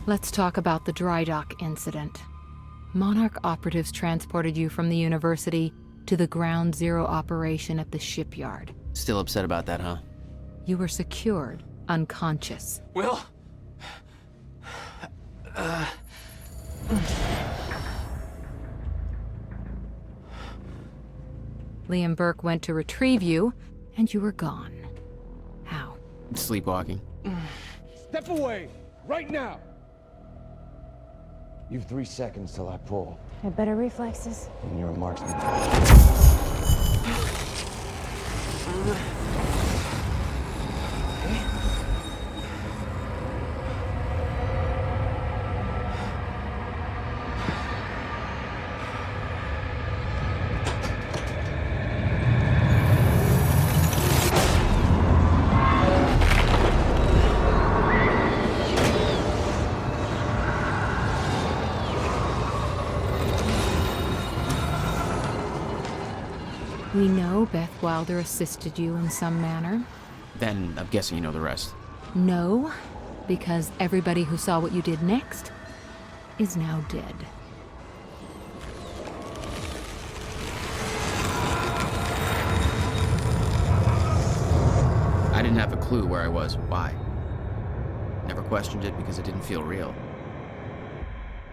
Let's talk about the dry dock incident. Monarch operatives transported you from the university to the ground zero operation at the shipyard. Still upset about that, huh? You were secured, unconscious. Will? Liam Burke went to retrieve you, and you were gone. How? Sleepwalking. Step away! Right now! You've 3 seconds till I pull. Had better reflexes. And you're a marksman. We know Beth Wilder assisted you in some manner. Then I'm guessing you know the rest. No, because everybody who saw what you did next is now dead. I didn't have a clue where I was or why. Never questioned it because it didn't feel real.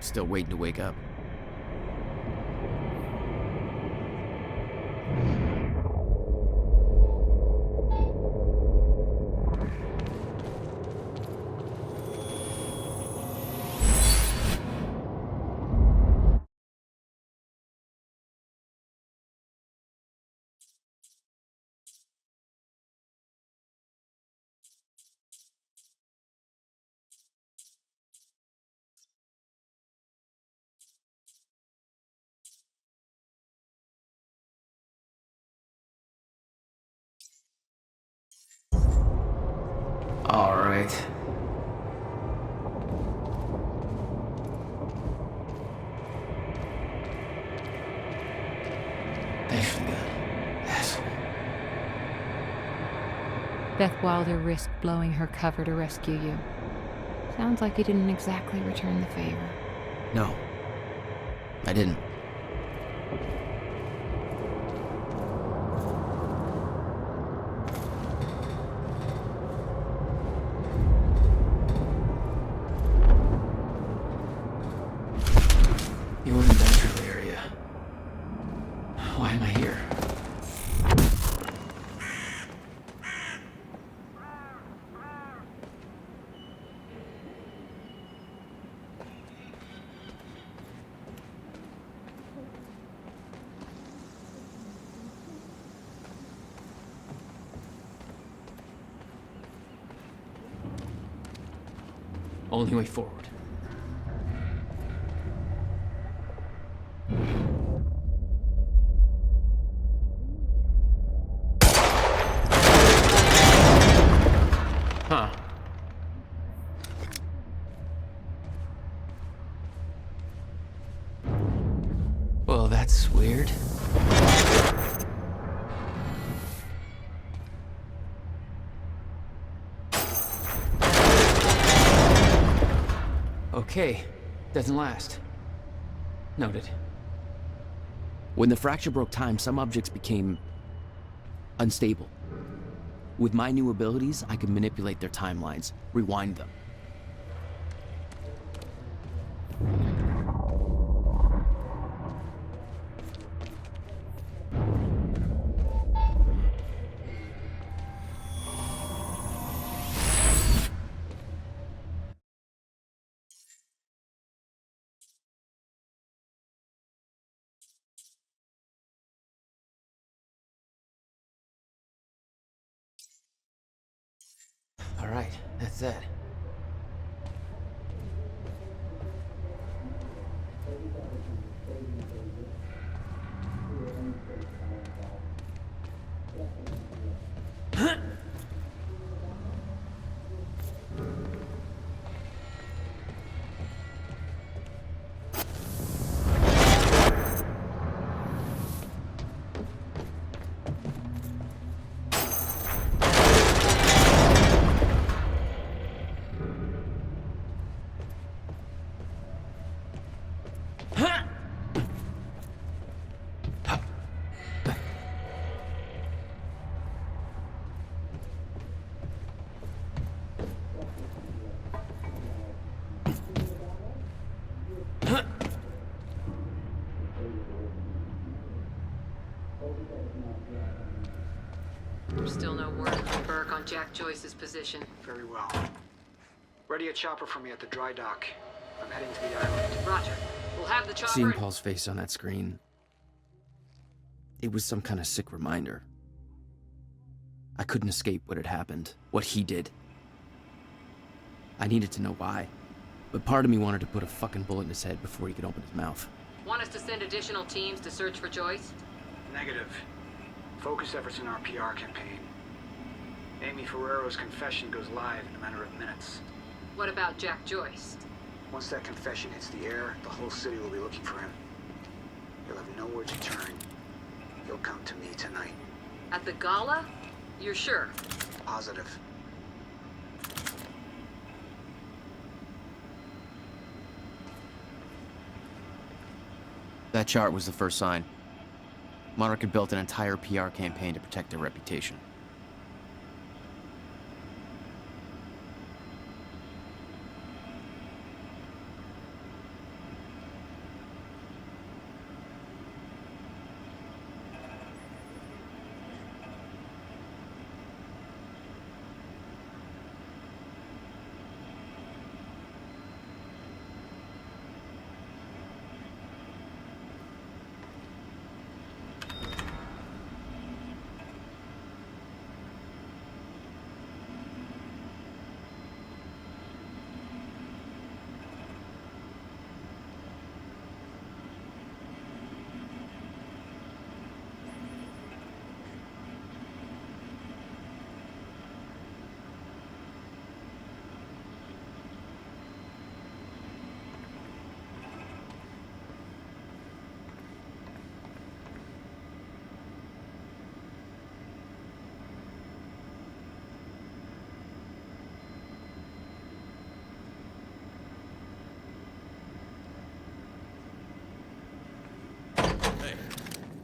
Still waiting to wake up. All right. Thanks for that, asshole. Beth Wilder risked blowing her cover to rescue you. Sounds like you didn't exactly return the favor. No, I didn't. You're in the industrial area. Why am I here? Only way forward. Huh. Well, that's weird. Okay, doesn't last. Noted. When the fracture broke time, some objects became unstable. With my new abilities, I could manipulate their timelines, rewind them. All right, that's that. There's still no word from Burke on Jack Joyce's position. Very well. Ready a chopper for me at the dry dock. I'm heading to the island. Roger. We'll have the chopper... Seeing Paul's face on that screen, it was some kind of sick reminder. I couldn't escape what had happened, what he did. I needed to know why, but part of me wanted to put a fucking bullet in his head before he could open his mouth. Want us to send additional teams to search for Joyce? Negative. Focus efforts in our PR campaign. Amy Ferrero's confession goes live in a matter of minutes. What about Jack Joyce? Once that confession hits the air, the whole city will be looking for him. He'll have nowhere to turn. He'll come to me tonight. At the gala? You're sure? Positive. That chart was the first sign. Monarch had built an entire PR campaign to protect their reputation.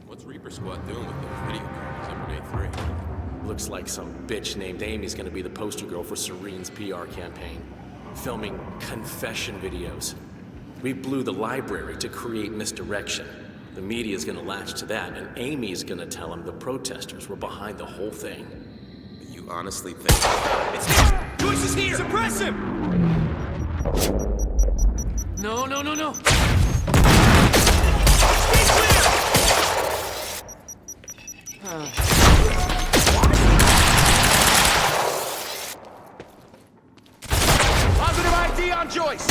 What's Reaper Squad doing with those video cameras after day 3? Looks like some bitch named Amy's gonna be the poster girl for Serene's PR campaign. Filming confession videos. We blew the library to create misdirection. The media's gonna latch to that, and Amy's gonna tell them the protesters were behind the whole thing. You honestly think... It's... Joyce is here! Suppress him! No, no, no, no! Stay clear! Positive ID on Joyce!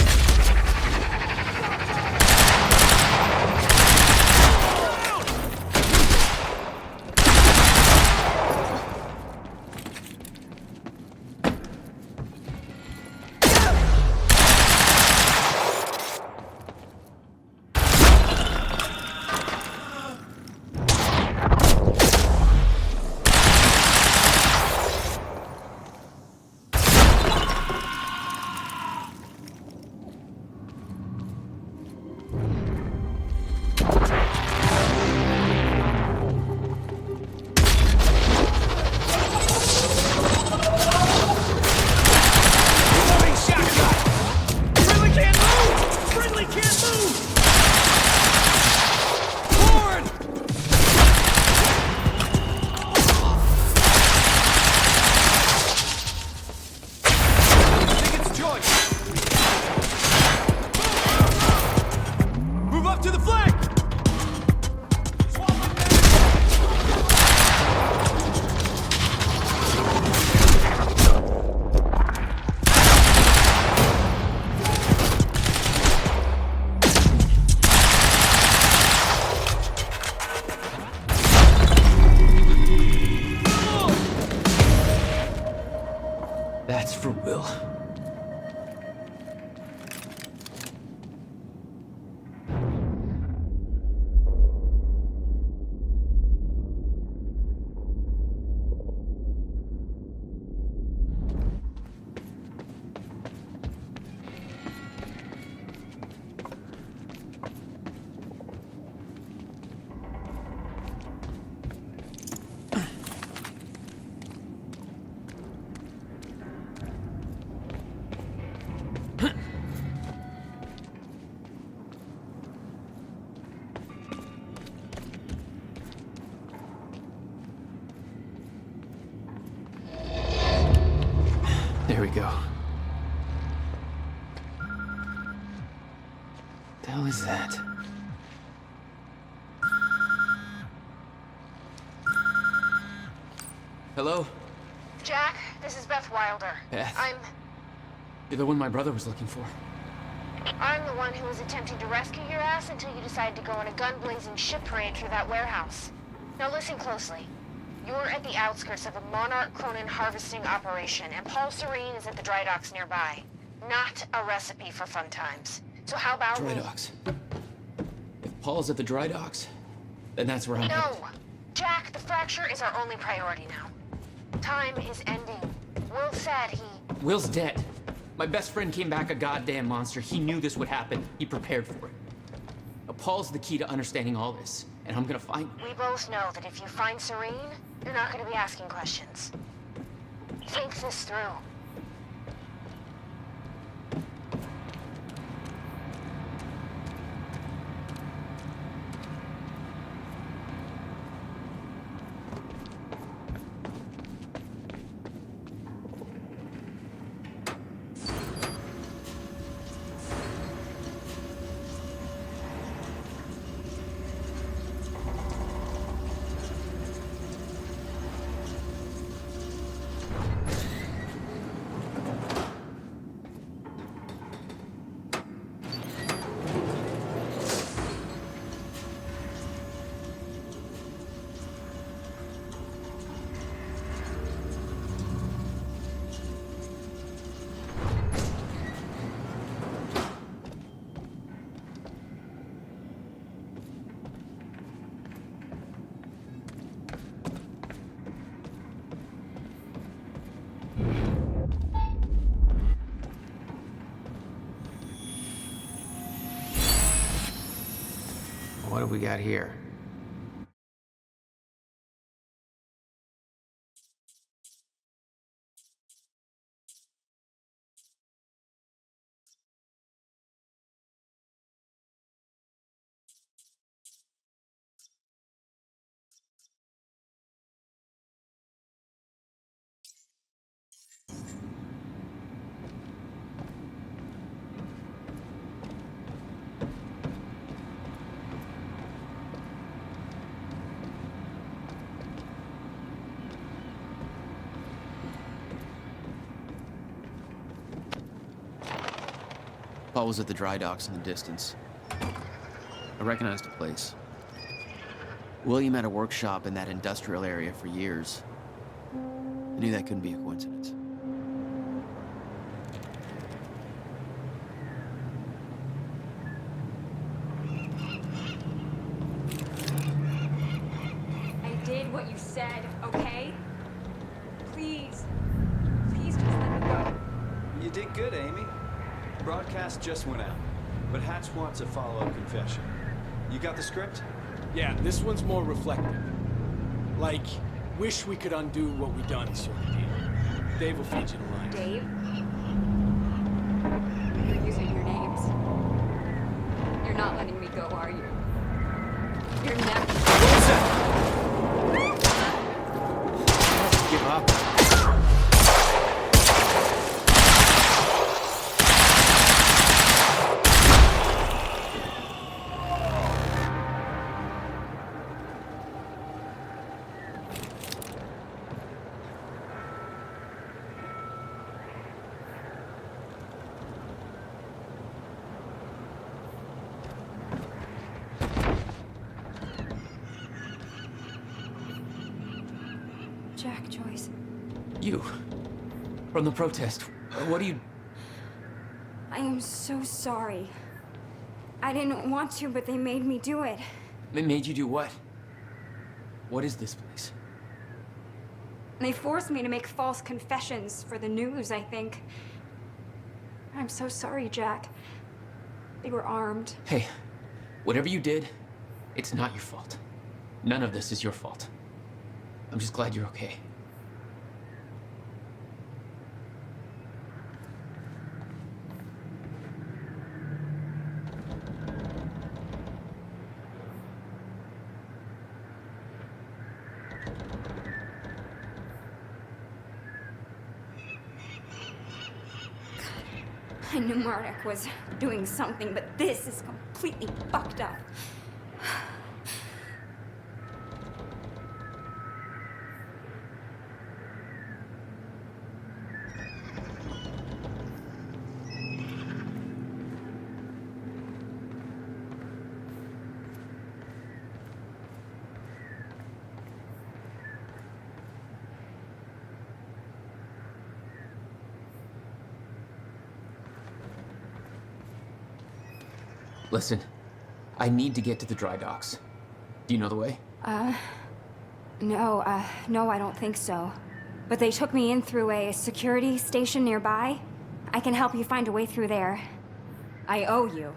The hell is that? Hello? Jack, this is Beth Wilder. Beth? You're the one my brother was looking for. I'm the one who was attempting to rescue your ass until you decided to go on a gun-blazing shit parade through that warehouse. Now listen closely. You're at the outskirts of a Monarch Cronin harvesting operation, and Paul Serene is at the dry docks nearby. Not a recipe for fun times. So how about Dry docks. If Paul's at the dry docks, then that's where I'm No! headed. Jack, the fracture is our only priority now. Time is ending. Will said he... Will's dead. My best friend came back a goddamn monster. He knew this would happen. He prepared for it. Now, Paul's the key to understanding all this, and I'm gonna find him. We both know that if you find Serene, you're not going to be asking questions. Think this through. What do we got here? Paul was at the dry docks in the distance. I recognized the place. William had a workshop in that industrial area for years. I knew that couldn't be a coincidence. I did what you said, okay? Please. Please just let me go. You did good, Amy. Broadcast just went out, but Hatch wants a follow-up confession. You got the script? Yeah, this one's more reflective. Like, wish we could undo what we done sort of deal. Dave will feed you the line. Dave? You're using your names. You're not letting me go, are you? You're never... Give up. Jack, Joyce. You. From the protest. What do you... I am so sorry. I didn't want to, but they made me do it. They made you do what? What is this place? They forced me to make false confessions for the news, I think. I'm so sorry, Jack. They were armed. Hey, whatever you did, it's not your fault. None of this is your fault. I'm just glad you're okay. I knew Marnik was doing something, but this is completely fucked up. Listen, I need to get to the dry docks. Do you know the way? No, I don't think so. But they took me in through a security station nearby. I can help you find a way through there. I owe you.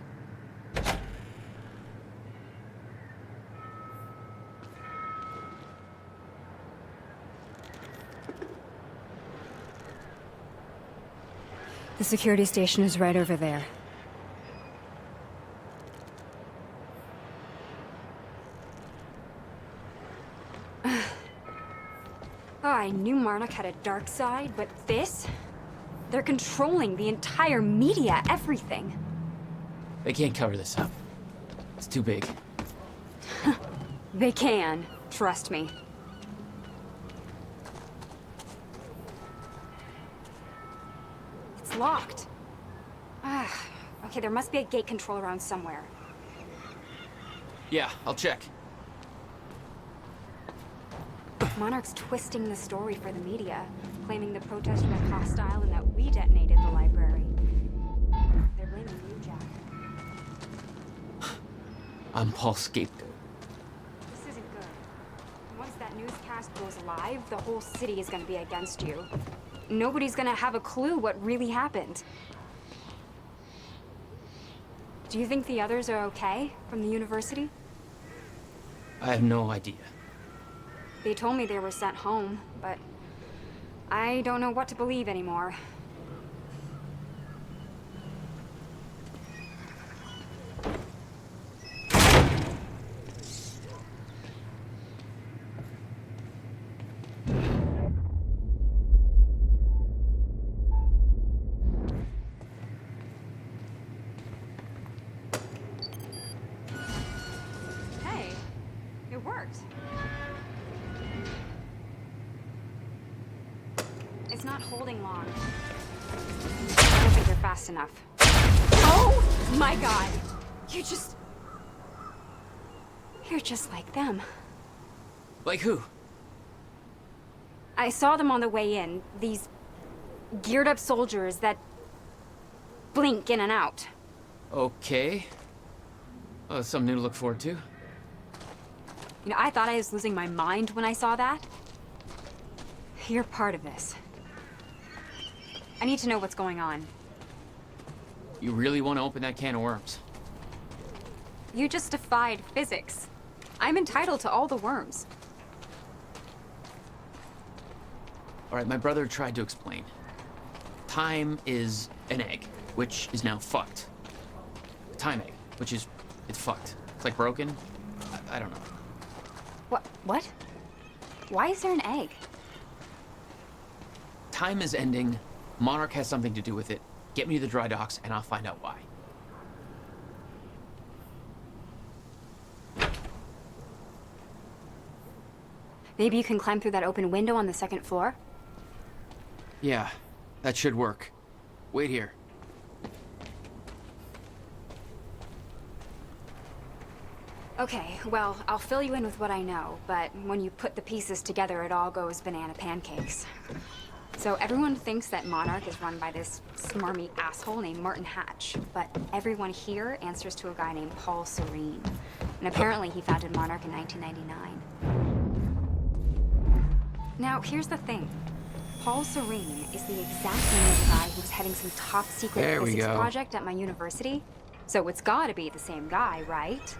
The security station is right over there. I knew Monarch had a dark side, but this? They're controlling the entire media, everything. They can't cover this up. It's too big. They can, trust me. It's locked. Okay, there must be a gate control around somewhere. Yeah, I'll check. Monarch's twisting the story for the media, claiming the protest were hostile and that we detonated the library. They're blaming you, Jack. I'm Paul's scapegoat. This isn't good. Once that newscast goes live, the whole city is gonna be against you. Nobody's gonna have a clue what really happened. Do you think the others are okay from the university? I have no idea. They told me they were sent home, but I don't know what to believe anymore. Hey, it worked. It's not holding long. I don't think you're fast enough. Oh my god! You're just like them. Like who? I saw them on the way in. These geared up soldiers that blink in and out. Okay. Oh, something new to look forward to. You know, I thought I was losing my mind when I saw that. You're part of this. I need to know what's going on. You really want to open that can of worms? You just defied physics. I'm entitled to all the worms. All right, my brother tried to explain. Time is an egg, which is now fucked. A time egg, which is, it's fucked. It's like broken. I don't know. What? Why is there an egg? Time is ending. Monarch has something to do with it. Get me to the dry docks, and I'll find out why. Maybe you can climb through that open window on the second floor? Yeah, that should work. Wait here. Okay, well, I'll fill you in with what I know, but when you put the pieces together, it all goes banana pancakes. So everyone thinks that Monarch is run by this smarmy asshole named Martin Hatch, but everyone here answers to a guy named Paul Serene. And apparently he founded Monarch in 1999. Now, here's the thing. Paul Serene is the exact name of the guy who was heading some top secret physics project at my university. So it's gotta be the same guy, right?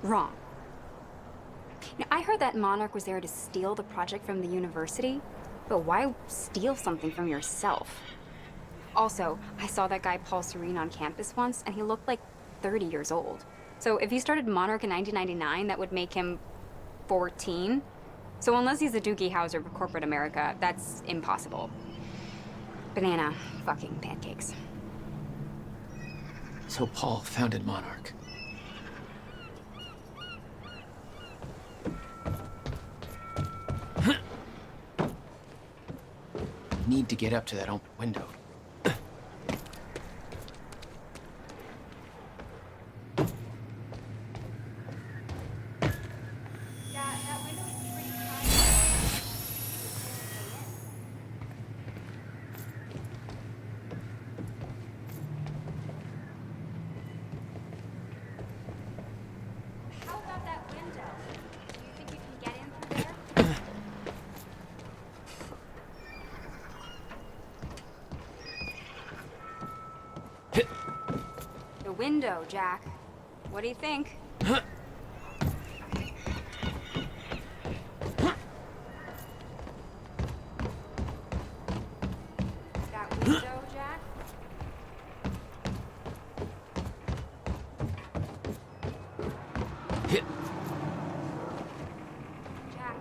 Wrong. Now, I heard that Monarch was there to steal the project from the university. But why steal something from yourself? Also, I saw that guy Paul Serene on campus once, and he looked like 30 years old. So if he started Monarch in 1999, that would make him 14. So unless he's a Doogie Howser of corporate America, that's impossible. Banana fucking pancakes. So Paul founded Monarch. Need to get up to that open window. Window, Jack. What do you think? That window, Jack? Hit. Jack.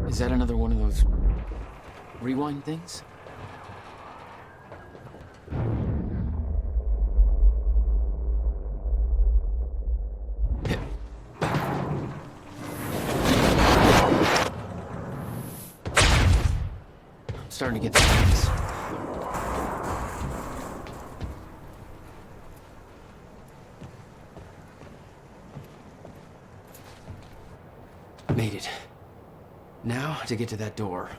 Is that another one of those rewind things? I'm starting to get the sense. Made it. Now to get to that door.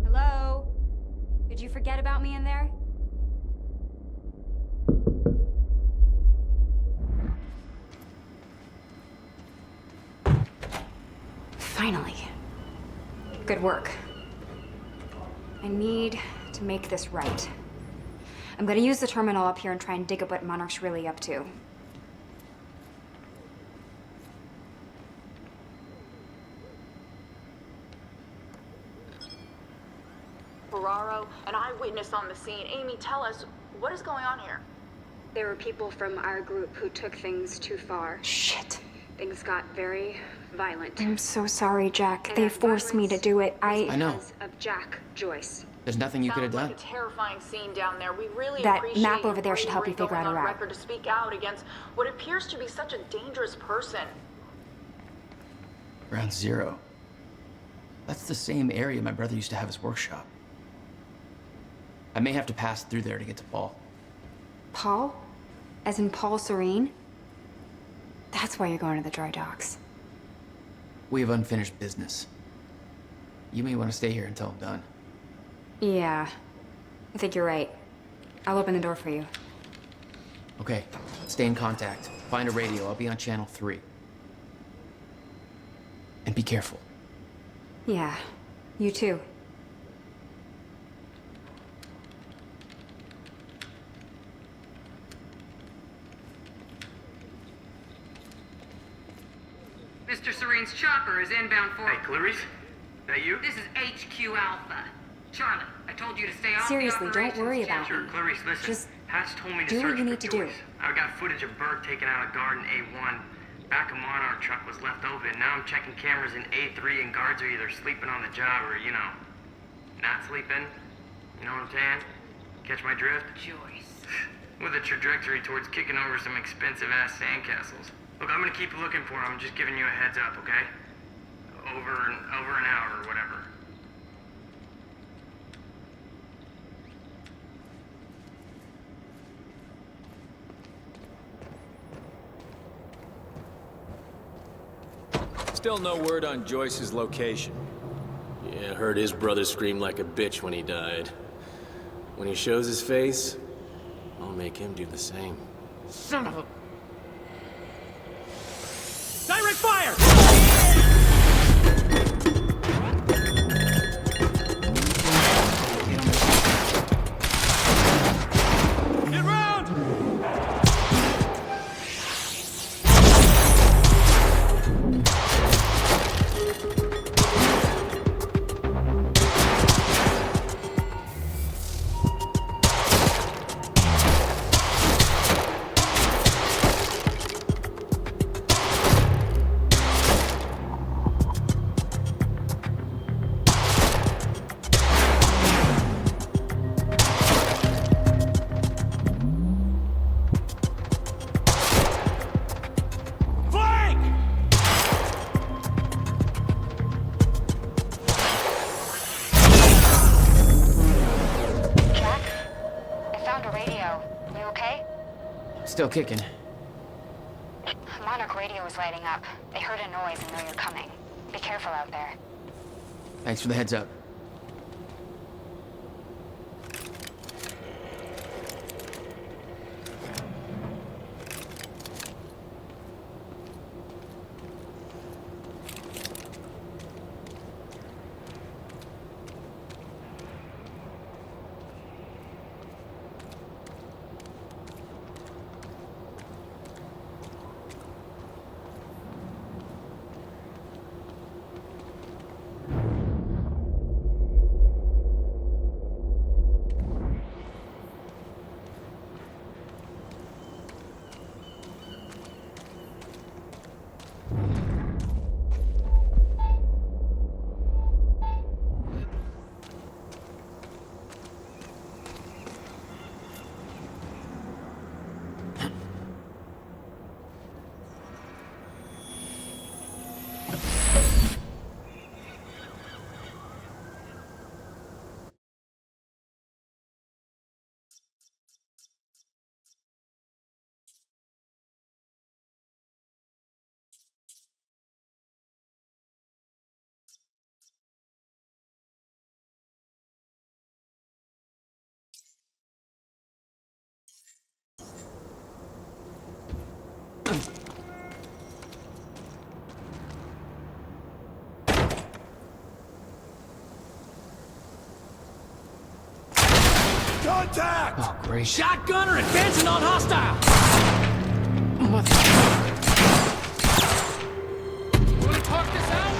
Hello? Did you forget about me in there? Finally. Good work. I need to make this right. I'm gonna use the terminal up here and try and dig up what Monarch's really up to. Ferraro, an eyewitness on the scene. Amy, tell us, what is going on here? There were people from our group who took things too far. Shit. Things got very violent. I'm so sorry, Jack. They forced me to do it. I know. Because of Jack Joyce. There's nothing you could have Sounds done. like a terrifying scene down there. We really That appreciate map over you there should help you figure out a going on route. record to speak out against what appears to be such a dangerous person. Ground Zero. That's the same area my brother used to have his workshop. I may have to pass through there to get to Paul. Paul? As in Paul Serene? That's why you're going to the dry docks. We have unfinished business. You may want to stay here until I'm done. Yeah. I think you're right. I'll open the door for you. Okay, stay in contact. Find a radio. I'll be on channel 3. And be careful. Yeah. You too. Mr. Serene's chopper is inbound for... Hey, Clarice? That you? This is HQ Alpha. Charlotte, I told you to stay off Seriously, the don't operations worry channel. about Sure, me. Clarice, listen. Just Hatch told me to Do search what you for need to do. Joyce. I got footage of Burke taking out a guard in A1. Back of Monarch truck was left open. Now I'm checking cameras in A3 and guards are either sleeping on the job or, not sleeping. You know what I'm saying? Catch my drift? Joyce. With a trajectory towards kicking over some expensive-ass sandcastles. Look, I'm gonna keep looking for him. I'm just giving you a heads up, okay? Over an hour or whatever. Still no word on Joyce's location. Yeah, heard his brother scream like a bitch when he died. When he shows his face, I'll make him do the same. Son of a... Direct fire! Get round! Still kicking. Monarch radio is lighting up. They heard a noise and know you're coming. Be careful out there. Thanks for the heads up. Contact! Oh, great. Shotgunner advancing on hostile! Mother... Wanna talk this out?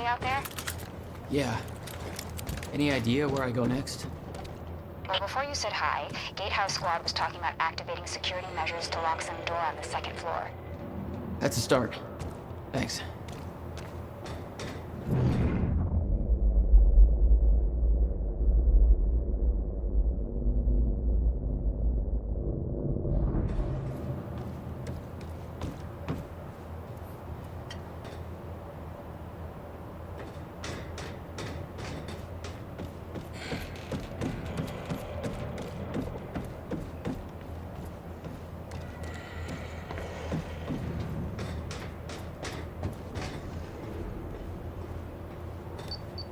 out there? Yeah. Any idea where I go next? Well, before you said hi, Gatehouse Squad was talking about activating security measures to lock some door on the second floor. That's a start. Thanks.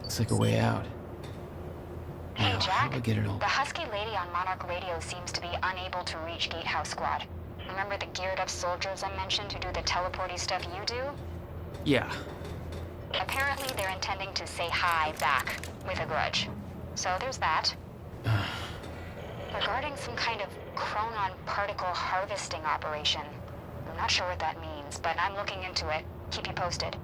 Looks like a way out. Hey, Now, Jack. how do I get it all? The husky lady on Monarch Radio seems to be unable to reach Gatehouse Squad. Remember the geared-up soldiers I mentioned who do the teleporty stuff you do? Yeah. Apparently, they're intending to say hi back with a grudge. So there's that. Regarding some kind of chronon particle harvesting operation. I'm not sure what that means, but I'm looking into it. Keep you posted.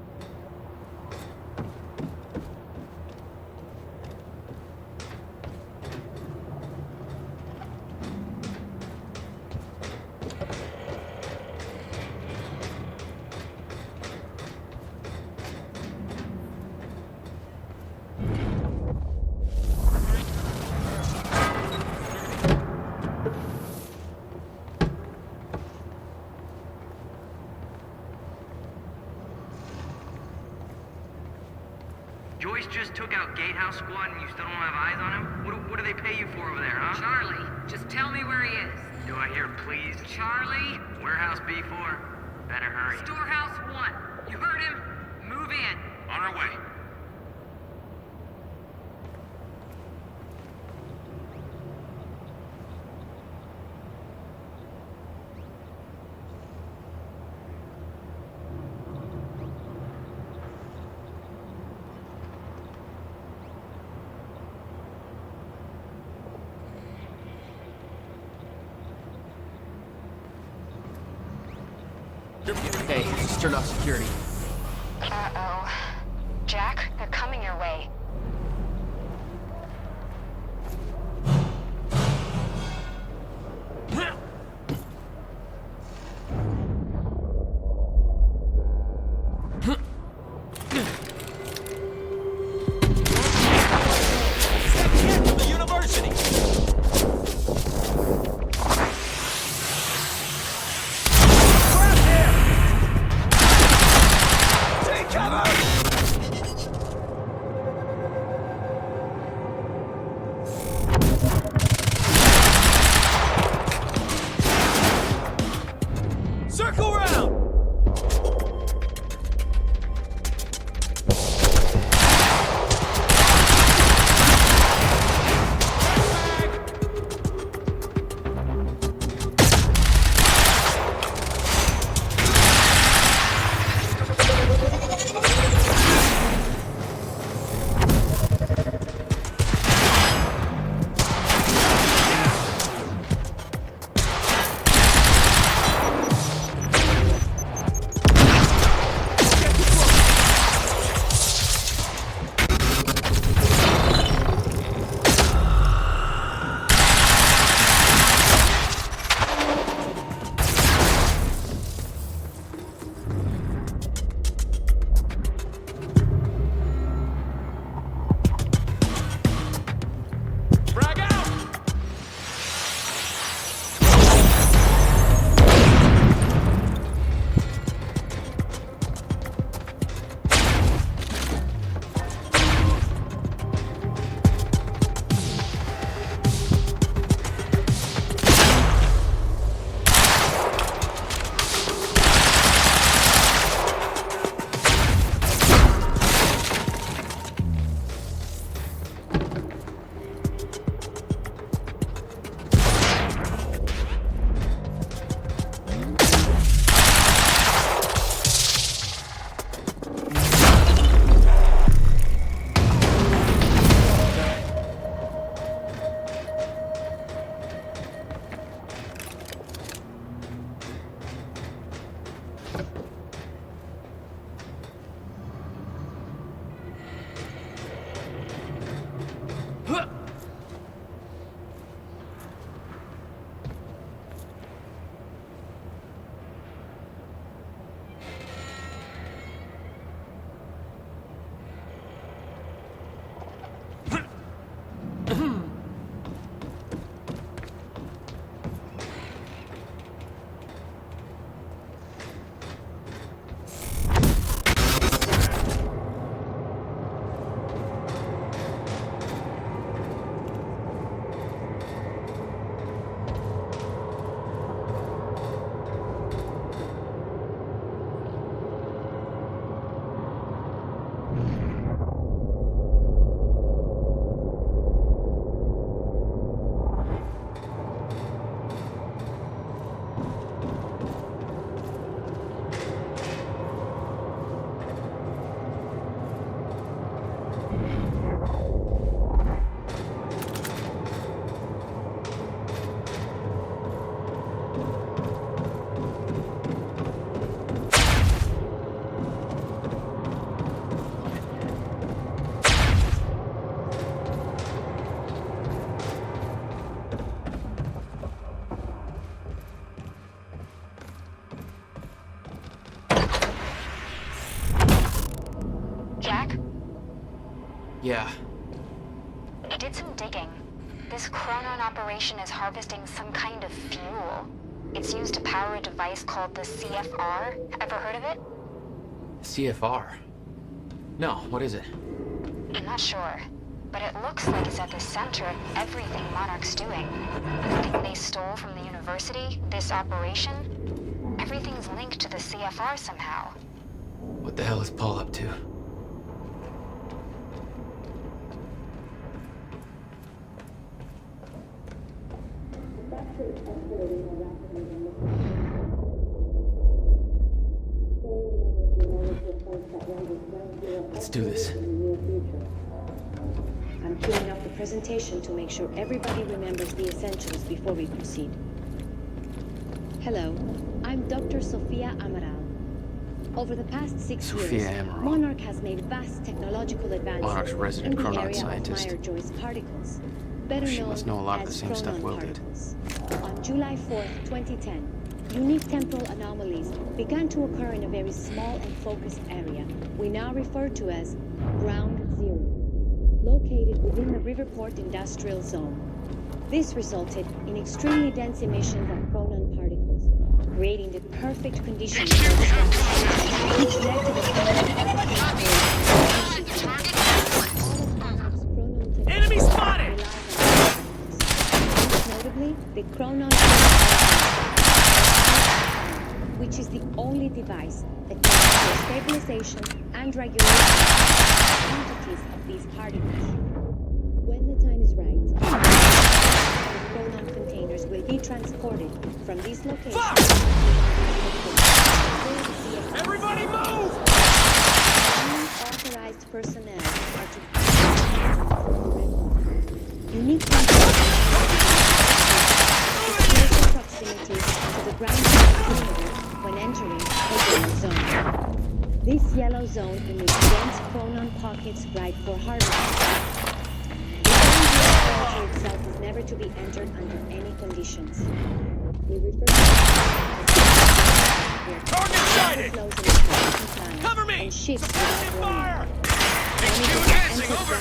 Joyce just took out Gatehouse Squad and you still don't have eyes on him? What do they pay you for over there, huh? Charlie, just tell me where he is. Do I hear please? Charlie? Warehouse B4. Better hurry. Storehouse 1. You heard him? Move in. On our way. Hey, just turned off security. Uh-oh. Jack, they're coming your way. The university! Take cover! Yeah. I did some digging. This Chronon operation is harvesting some kind of fuel. It's used to power a device called the CFR. Ever heard of it? CFR? No, what is it? I'm not sure, but it looks like it's at the center of everything Monarch's doing. The thing they stole from the university, this operation, everything's linked to the CFR somehow. What the hell is Paul up to? Let's do this. I'm queuing up the presentation to make sure everybody remembers the essentials before we proceed. Hello, I'm Dr. Sofia Amaral. Over the past 6 years, Monarch has made vast technological advances Monarch's resident in the Chronon area scientist. of Meyer-Joyce particles, better She known must know a lot of the as same stuff Chronon Will did. particles. On July 4th, 2010, unique temporal anomalies began to occur in a very small and focused area we now refer to as Ground Zero, located within the Riverport Industrial Zone. This resulted in extremely dense emissions of Chronon particles, creating the perfect conditions for extraction, which led to the Enemy spotted! Most notably, the Chronon, which is the only device that can ensure stabilization and regulation of quantities of these particles. When the time is right, the Chronon containers will be transported from these locations. Everybody move! Only authorized personnel are to unique proximity to the ground when entering the yellow zone. This yellow zone emits dense Chronon pockets ripe for harvesting. The ground itself is never to be entered under any conditions. We refer to Target sighted! Cover me! And ships Suppressive fire! Only dancing over!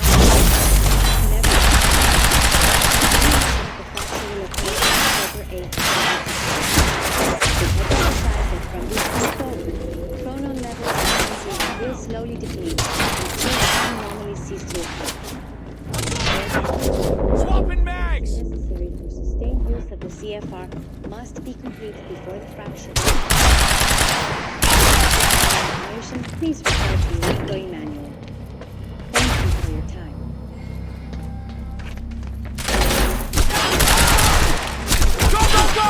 From this point forward, Chronon levels will slowly deplete until anomalies cease to occur. Swapping mags! Necessary for sustained use of the CFR must be completed before the fraction. Please refer to your employee manual. Thank you for your time. Go, go, go!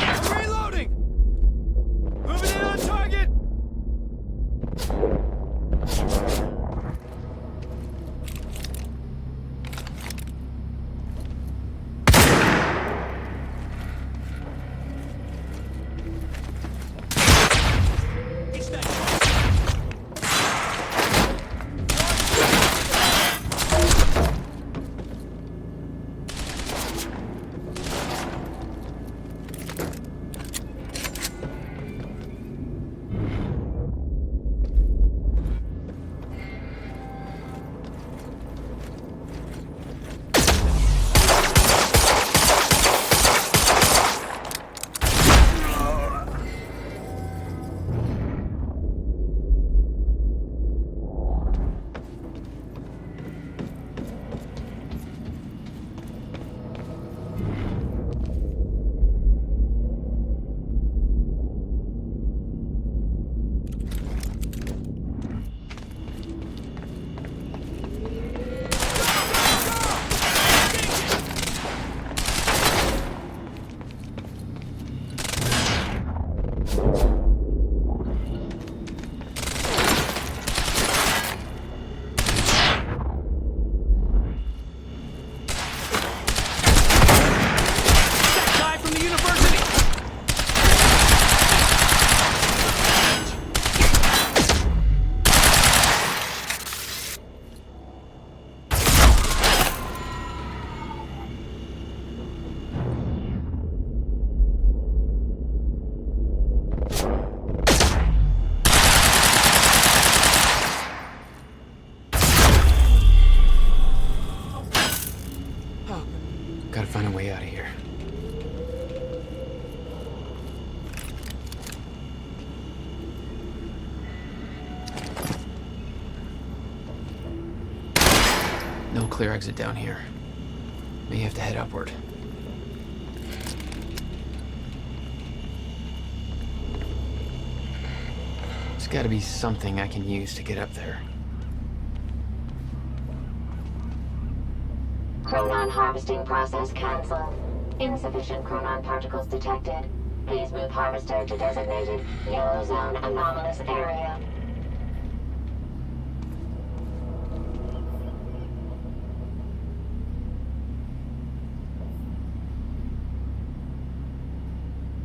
I'm reloading! Moving in on target! clear exit down here. May have to head upward. There's gotta be something I can use to get up there. Chronon harvesting process cancelled. Insufficient chronon particles detected. Please move harvester to designated yellow zone anomalous area.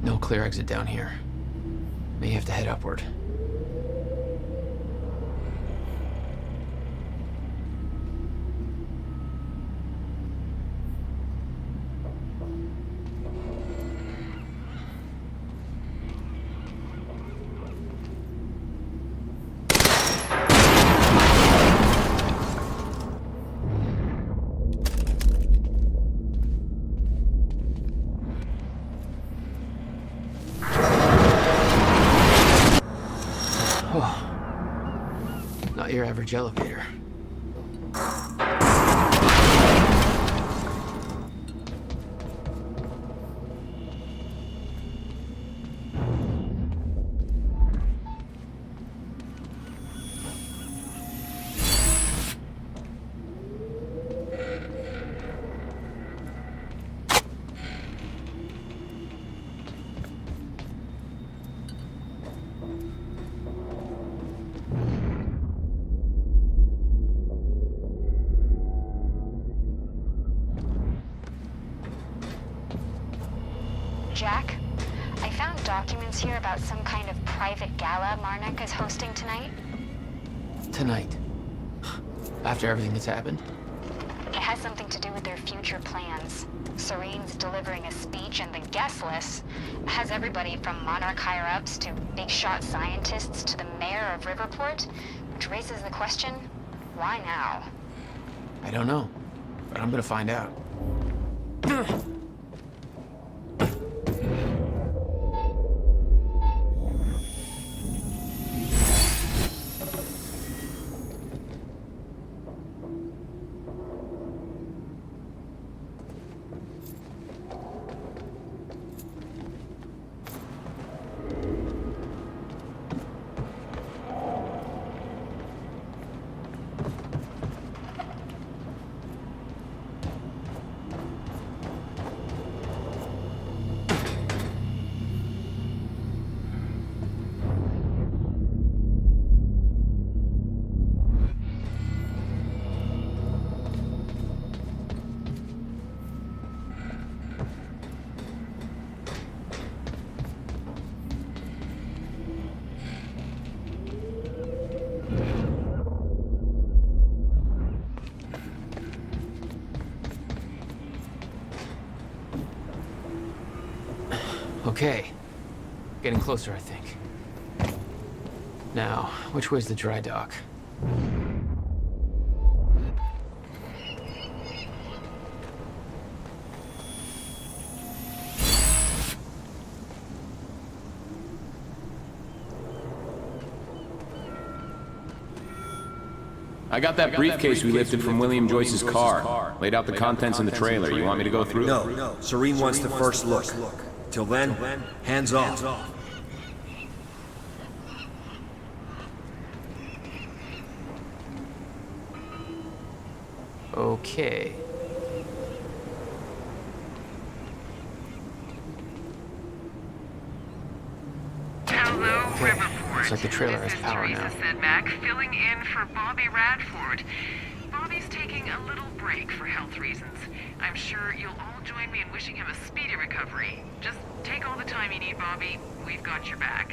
No clear exit down here. May have to head upward. Not your average elevator. Jack, I found documents here about some kind of private gala Marnik is hosting tonight. Tonight. After everything that's happened? It has something to do with their future plans. Serene's delivering a speech, and the guest list has everybody from Monarch higher-ups to big-shot scientists to the mayor of Riverport, which raises the question, why now? I don't know, but I'm gonna find out. Okay. Getting closer, I think. Now, which way's the dry dock? I got that briefcase we lifted from William Joyce's car. Laid out the contents in the trailer. You want me to go through? No. Serene wants the first look. Till then, hands off. Okay. Hello, Riverport. Looks like the trailer has power now. This is Teresa Sedmak, filling in for Bobby Radford. Bobby's taking a little break for health reasons. I'm sure you'll all join me in wishing him a speedy recovery. Just take all the time you need, Bobby. We've got your back.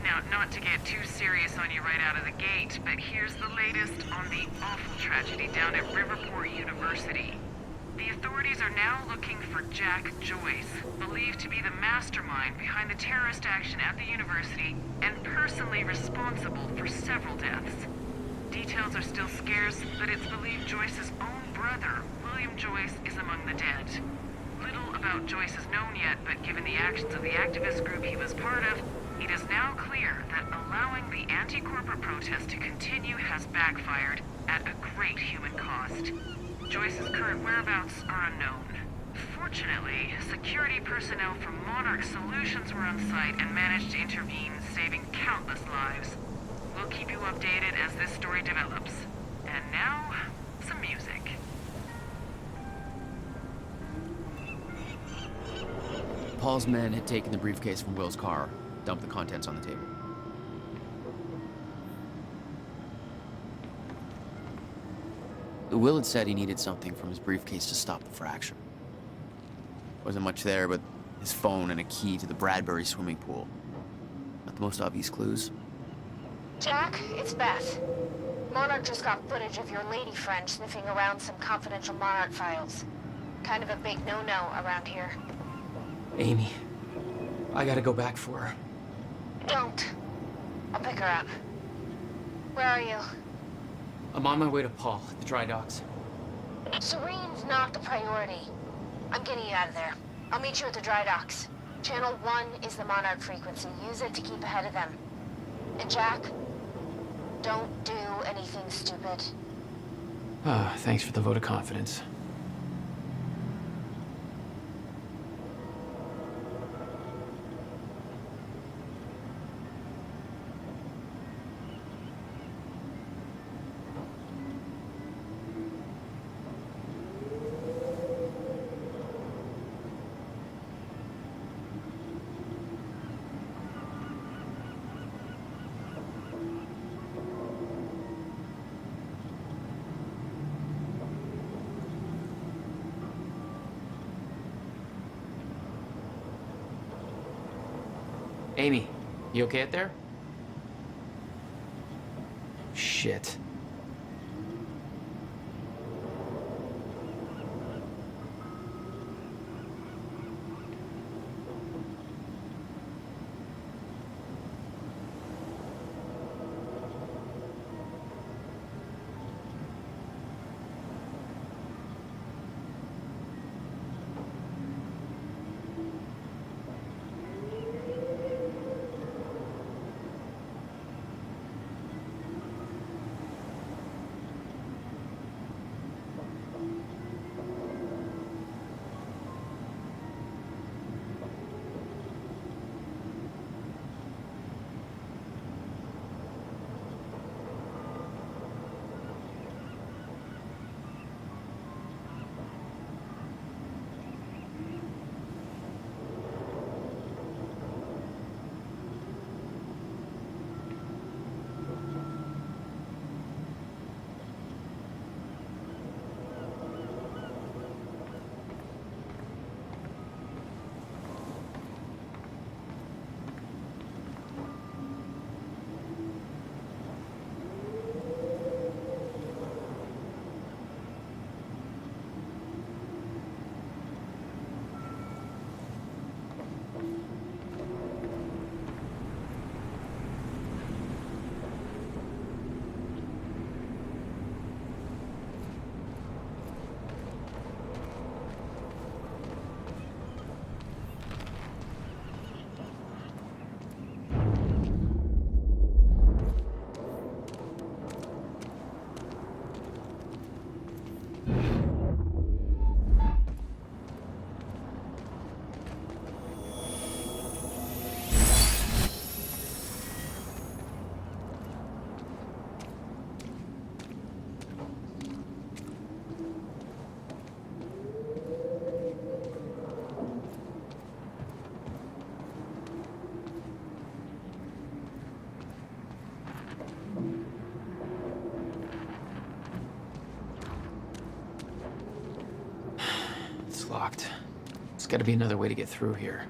Now, not to get too serious on you right out of the gate, but here's the latest on the awful tragedy down at Riverport University. The authorities are now looking for Jack Joyce, believed to be the mastermind behind the terrorist action at the university and personally responsible for several deaths. Details are still scarce, but it's believed Joyce's own brother, William Joyce, is among the dead. Little about Joyce is known yet, but given the actions of the activist group he was part of, it is now clear that allowing the anti-corporate protest to continue has backfired at a great human cost. Joyce's current whereabouts are unknown. Fortunately, security personnel from Monarch Solutions were on site and managed to intervene, saving countless lives. We'll keep you updated as this story develops. And now, some music. Paul's men had taken the briefcase from Will's car, dumped the contents on the table. Will had said he needed something from his briefcase to stop the fracture. Wasn't much there but his phone and a key to the Bradbury swimming pool. Not the most obvious clues. Jack, it's Beth. Monarch just got footage of your lady friend sniffing around some confidential Monarch files. Kind of a big no-no around here. Amy, I gotta go back for her. Don't. I'll pick her up. Where are you? I'm on my way to Paul at the dry docks. Serene's not the priority. I'm getting you out of there. I'll meet you at the dry docks. Channel 1 is the Monarch frequency. Use it to keep ahead of them. And Jack, don't do anything stupid. Thanks for the vote of confidence. Amy, you okay out there? Shit. Locked. There's gotta be another way to get through here.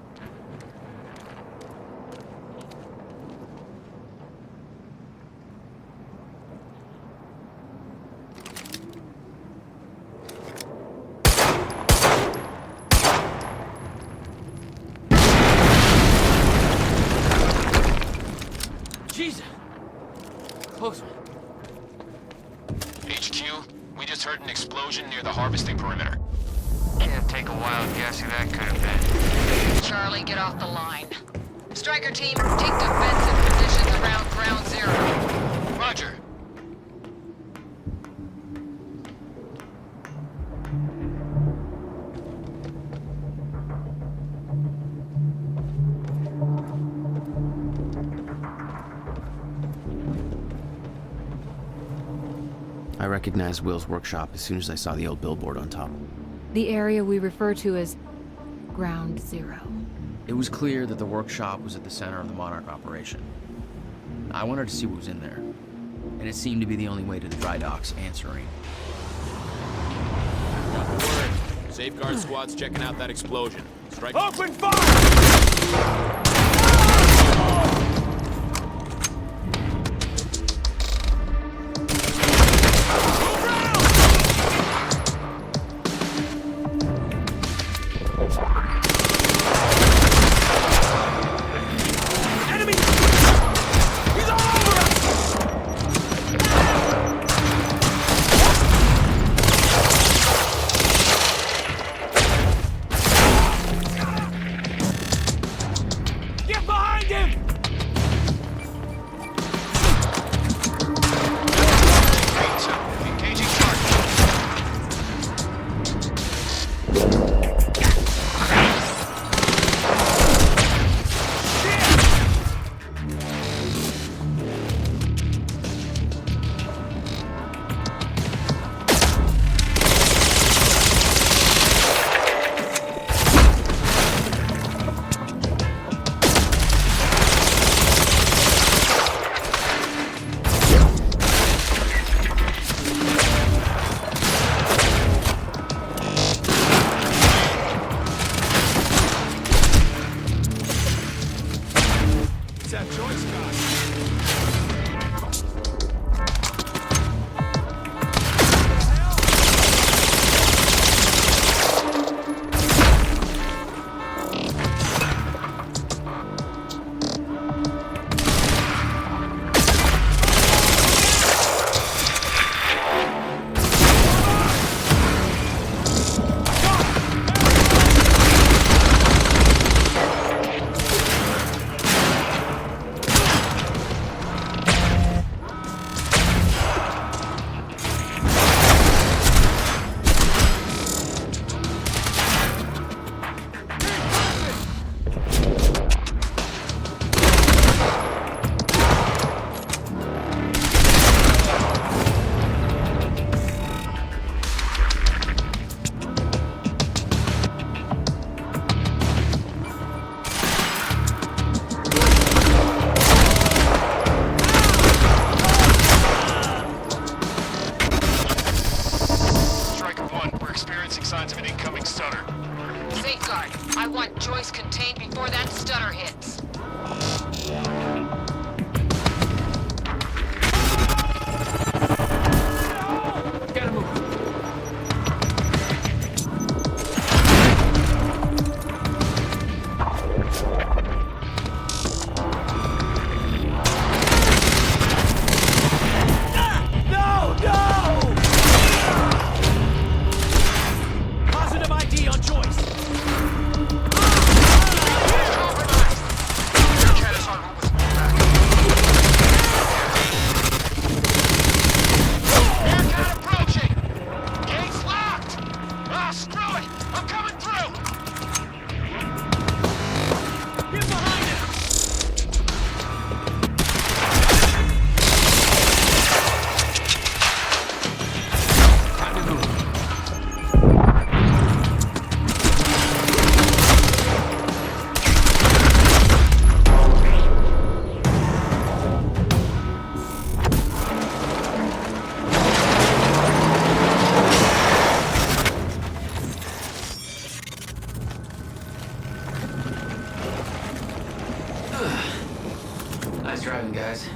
Jesus! Close one. HQ, we just heard an explosion near the harvesting perimeter. Can't take a wild guess who that could have been. Charlie, get off the line. Striker team, take defensive positions around ground zero. Roger. I recognized Will's workshop as soon as I saw the old billboard on top. The area we refer to as Ground Zero. It was clear that the workshop was at the center of the Monarch operation. I wanted to see what was in there, and it seemed to be the only way to the dry docks and Serene. Got the word. Safeguard squad's checking out that explosion. Strike. Open fire! signs of an incoming stutter. Safeguard, I want Joyce contained before that stutter hits. Gotta move. Nice driving, guys.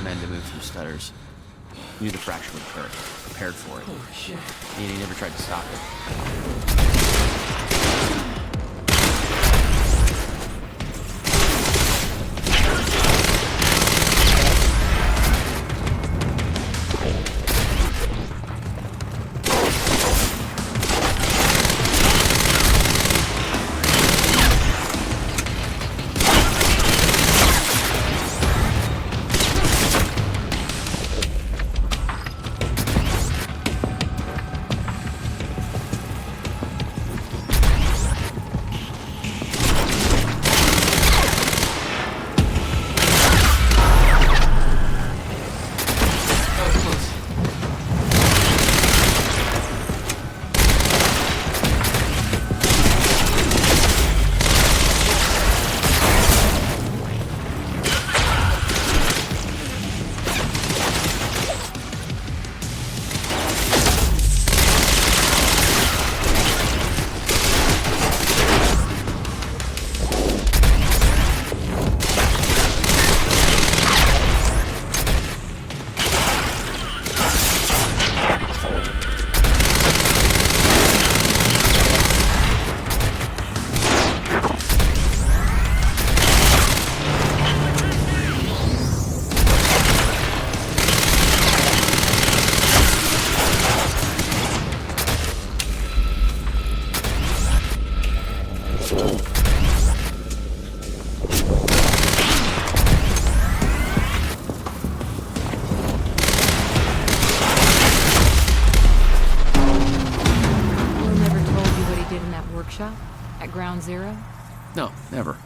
Men to move through stutters. He knew the fracture would occur, prepared for it. Holy shit. And he never tried to stop it. At Ground Zero? No, never.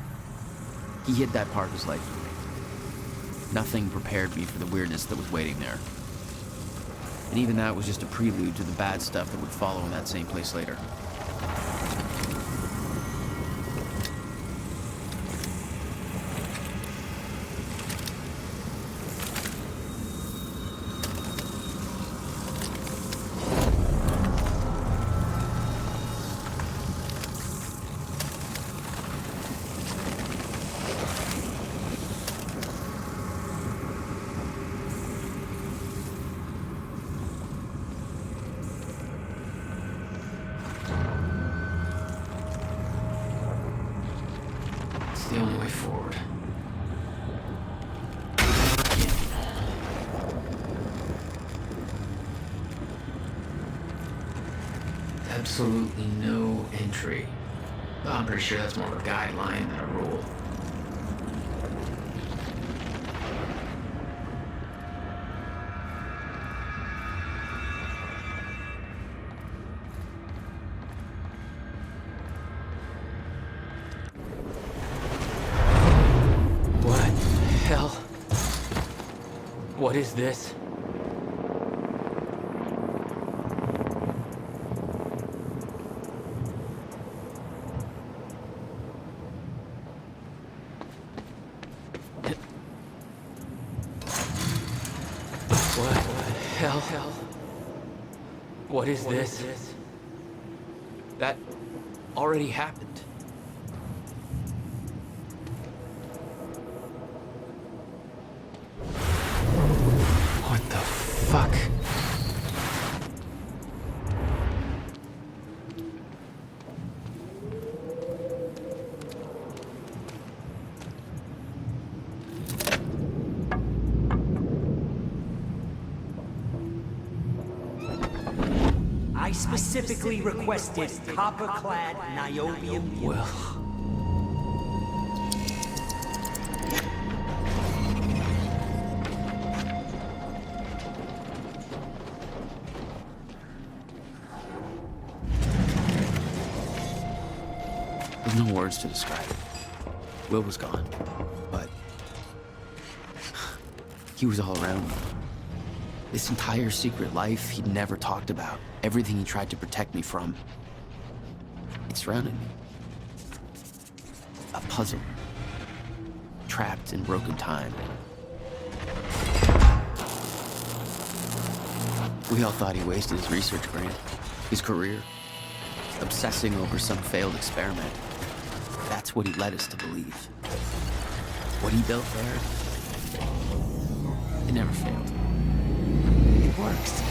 He hid that part of his life from me. Nothing prepared me for the weirdness that was waiting there. And even that was just a prelude to the bad stuff that would follow in that same place later. The only way forward. Absolutely no entry. Well, I'm pretty sure that's more of a guideline than a rule. What is this? What the hell? What is this? That already happened. Fuck. I specifically requested copper-clad niobium. Well. There's no words to describe it. Will was gone, but he was all around me. This entire secret life he'd never talked about, everything he tried to protect me from, it surrounded me. A puzzle, trapped in broken time. We all thought he wasted his research grant, his career, obsessing over some failed experiment. That's what he led us to believe. What he built there, it never failed. works.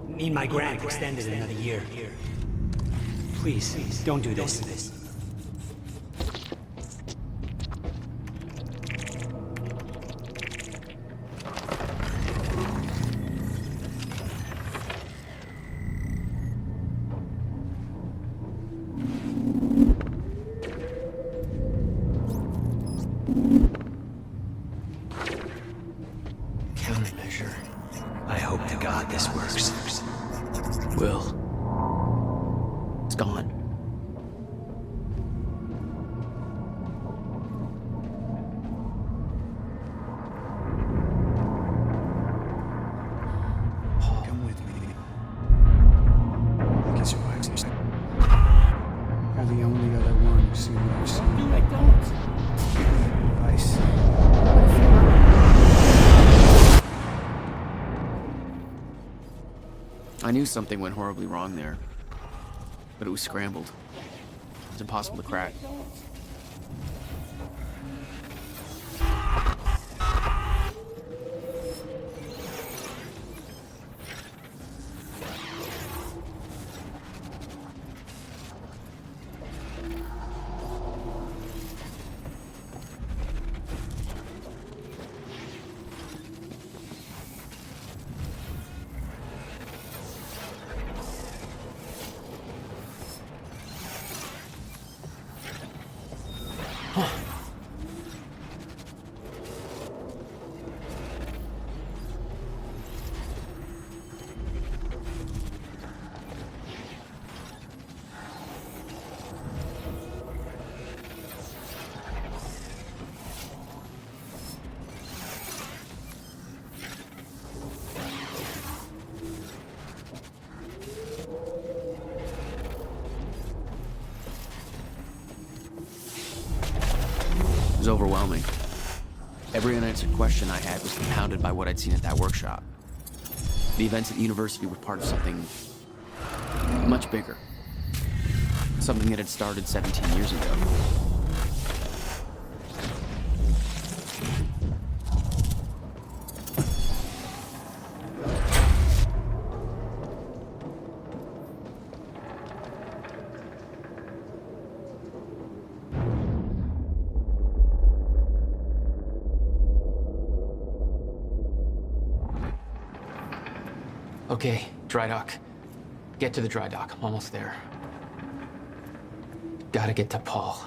Need my grant extended another year. Please, don't do this. Countermeasure. I hope to God this works. Will. It's gone. Come with me. I guess you're right. You're the only other one who's seen what I've seen. No, I don't. I see. I knew something went horribly wrong there, but it was scrambled. It's impossible to crack. It was overwhelming. Every unanswered question I had was compounded by what I'd seen at that workshop. The events at the university were part of something much bigger. Something that had started 17 years ago. Okay, dry dock. Get to the dry dock. I'm almost there. Gotta get to Paul.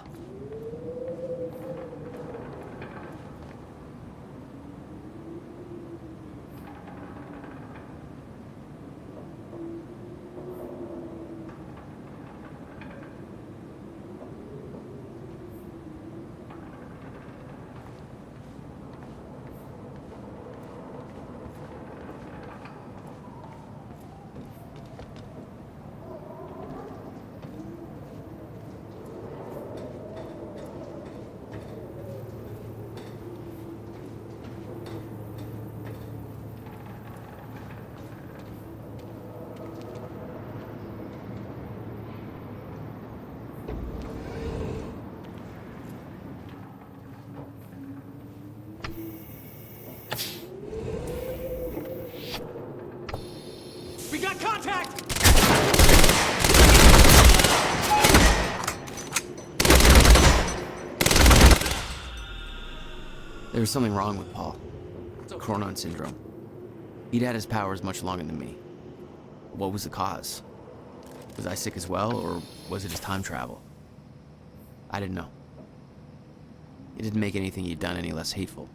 We got contact! There was something wrong with Paul. Chronon syndrome. He'd had his powers much longer than me. What was the cause? Was I sick as well, or was it his time travel? I didn't know. It didn't make anything he'd done any less hateful.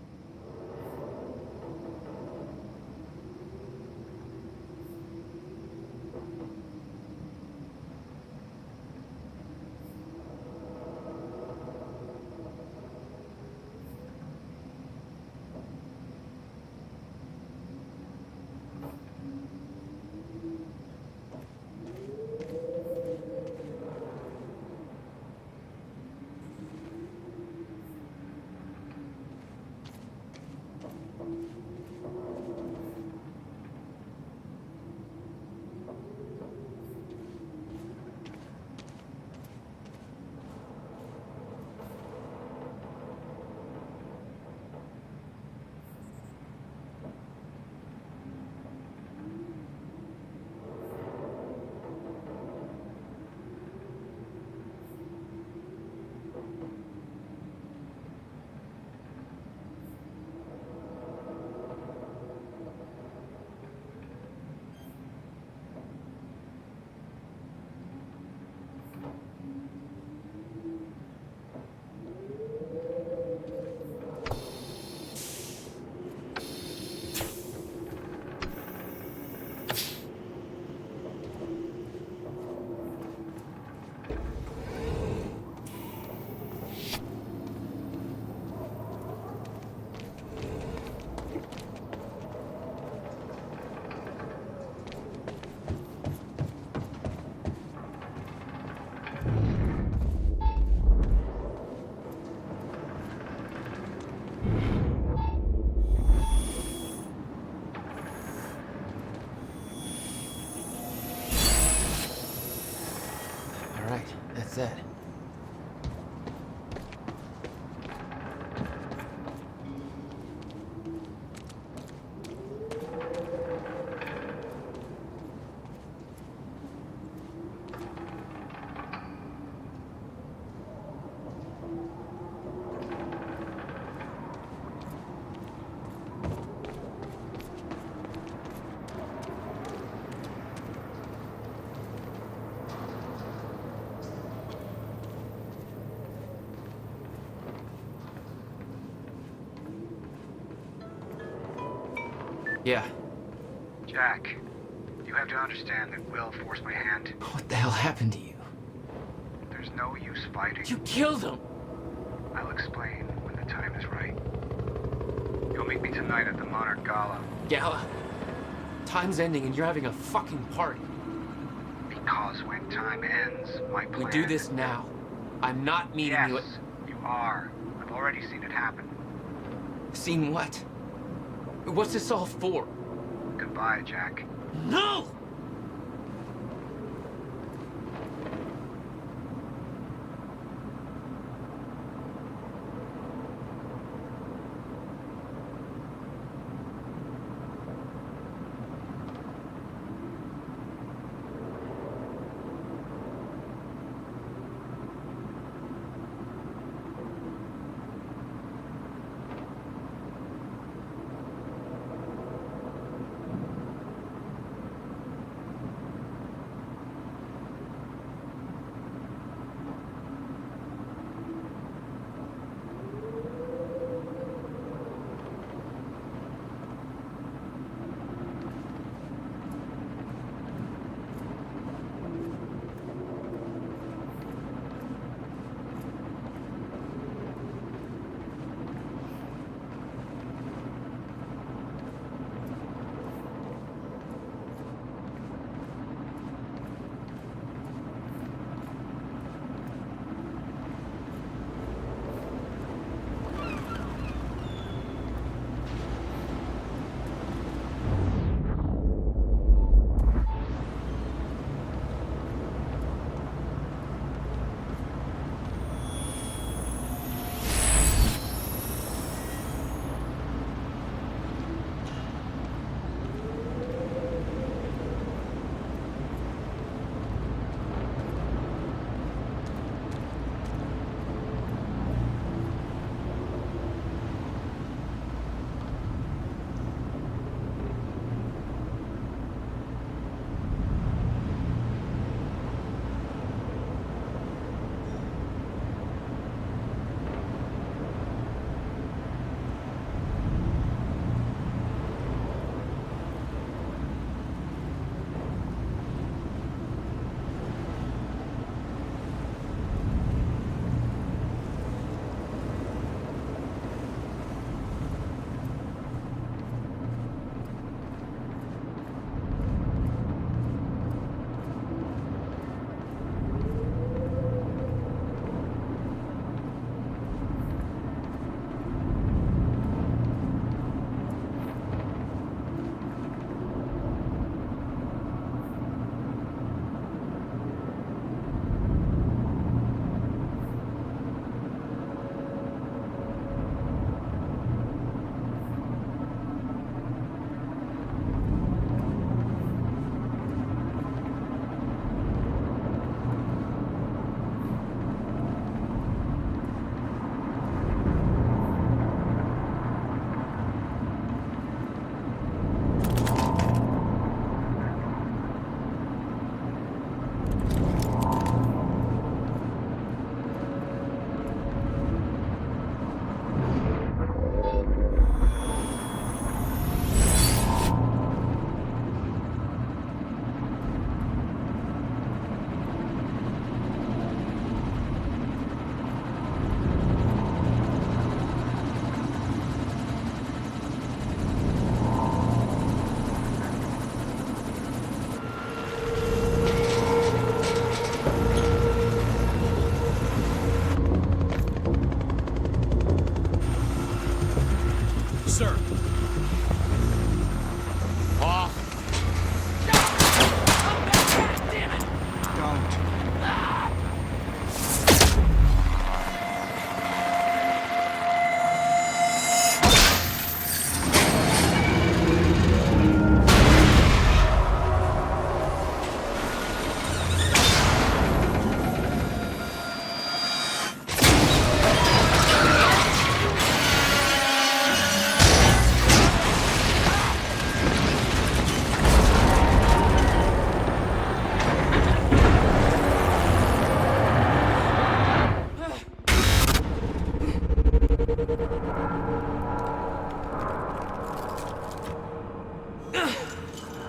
said. Yeah. Jack, you have to understand that Will forced my hand. What the hell happened to you? There's no use fighting. You killed him! I'll explain when the time is right. You'll meet me tonight at the Monarch Gala. Gala? Time's ending and you're having a fucking party. Because when time ends, my plan... We do this now. I'm not meeting you at... Yes, you are. I've already seen it happen. Seen what? What's this all for? Goodbye, Jack. No!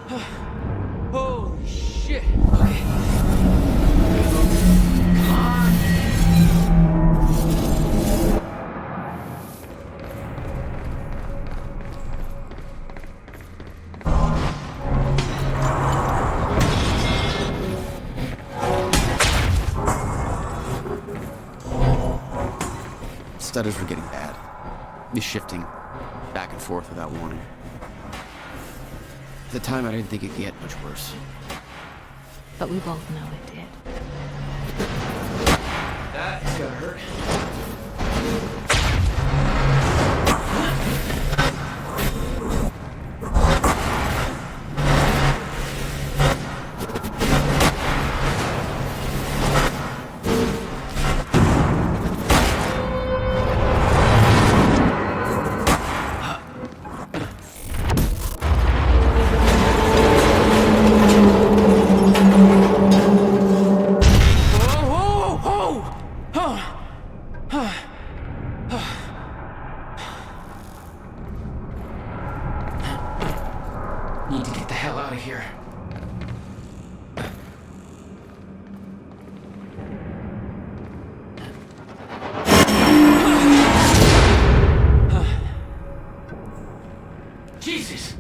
Holy shit. Okay. Come on. Stutters were getting bad. The shifting back and forth without warning. At the time, I didn't think it'd get much worse. But we both know it did. That's gotta hurt. Need to get the hell out of here. Jesus!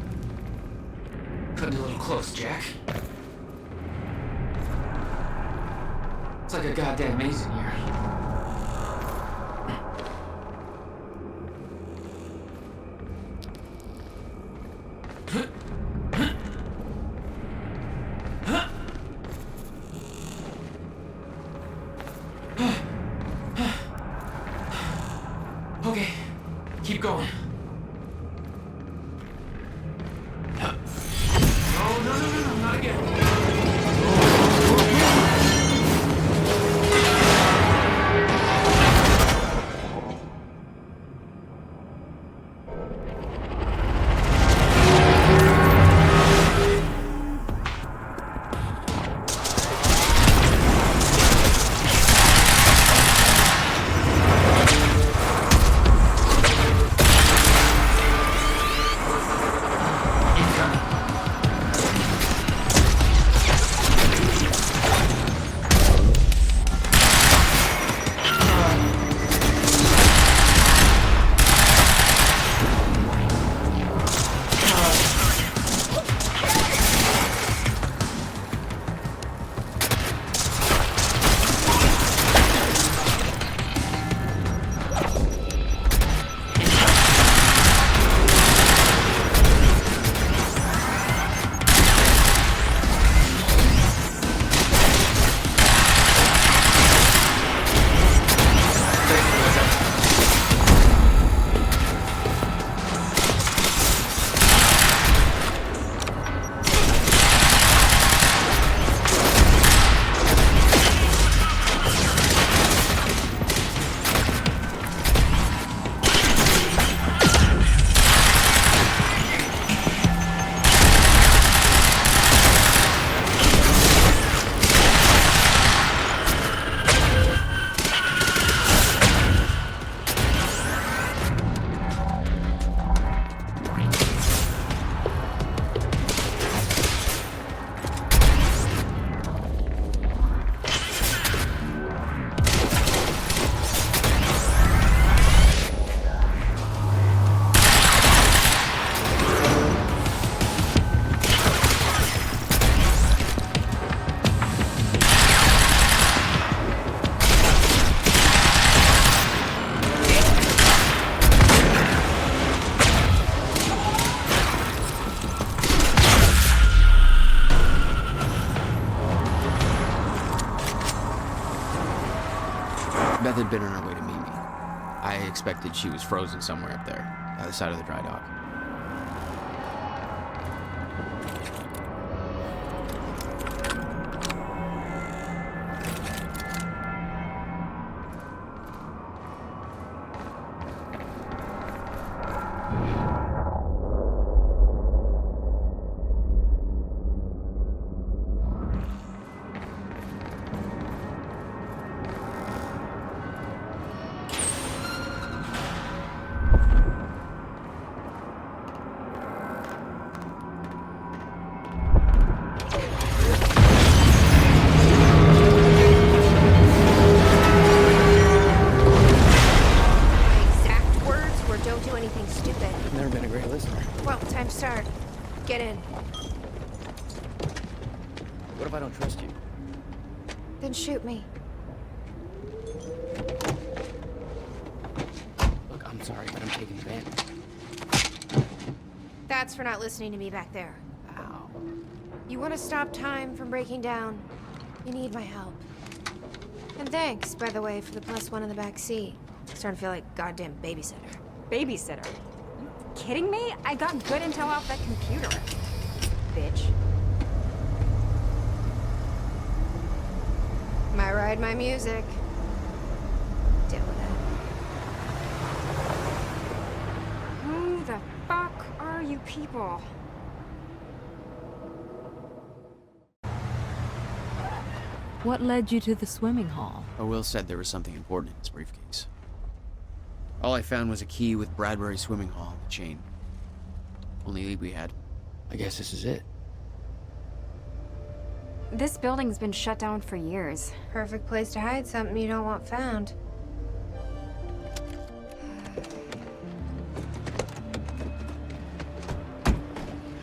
Cutting a little close, Jack. It's like a goddamn maze in here. Okay, keep going. No, not again. Beth had been on her way to meet me. I expected she was frozen somewhere up there, by the side of the dry dock. Get in. What if I don't trust you? Then shoot me. Look, I'm sorry, but I'm taking the van. That's for not listening to me back there. Ow. You want to stop time from breaking down? You need my help. And thanks, by the way, for the +1 in the back seat. Starting to feel like goddamn babysitter. Babysitter? You kidding me? I got good intel off that computer. Bitch. My ride, my music. Deal with it. Who the fuck are you people? What led you to the swimming hall? Will said there was something important in his briefcase. All I found was a key with Bradbury Swimming Hall on the chain. Only lead we had. I guess this is it. This building's been shut down for years. Perfect place to hide something you don't want found.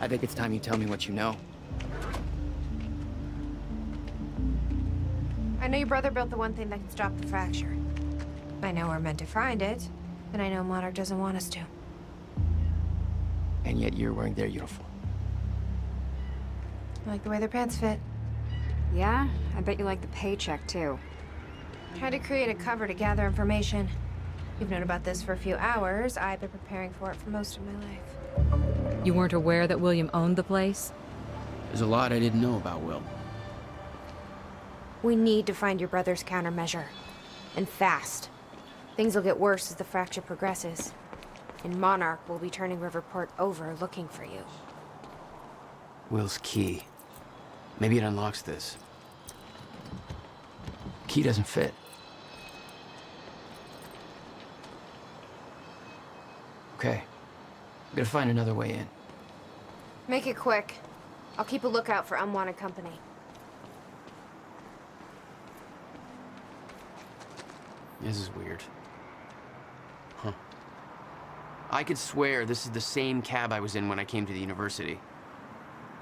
I think it's time you tell me what you know. I know your brother built the one thing that can stop the fracture. I know we're meant to find it, and I know Monarch doesn't want us to. And yet you're wearing their uniform. I like the way their pants fit. Yeah? I bet you like the paycheck, too. Tried to create a cover to gather information. You've known about this for a few hours. I've been preparing for it for most of my life. You weren't aware that William owned the place? There's a lot I didn't know about Will. We need to find your brother's countermeasure. And fast. Things will get worse as the fracture progresses. And Monarch will be turning Riverport over looking for you. Will's key. Maybe it unlocks this. Key doesn't fit. Okay. I'm gonna find another way in. Make it quick. I'll keep a lookout for unwanted company. This is weird. Huh. I could swear this is the same cab I was in when I came to the university.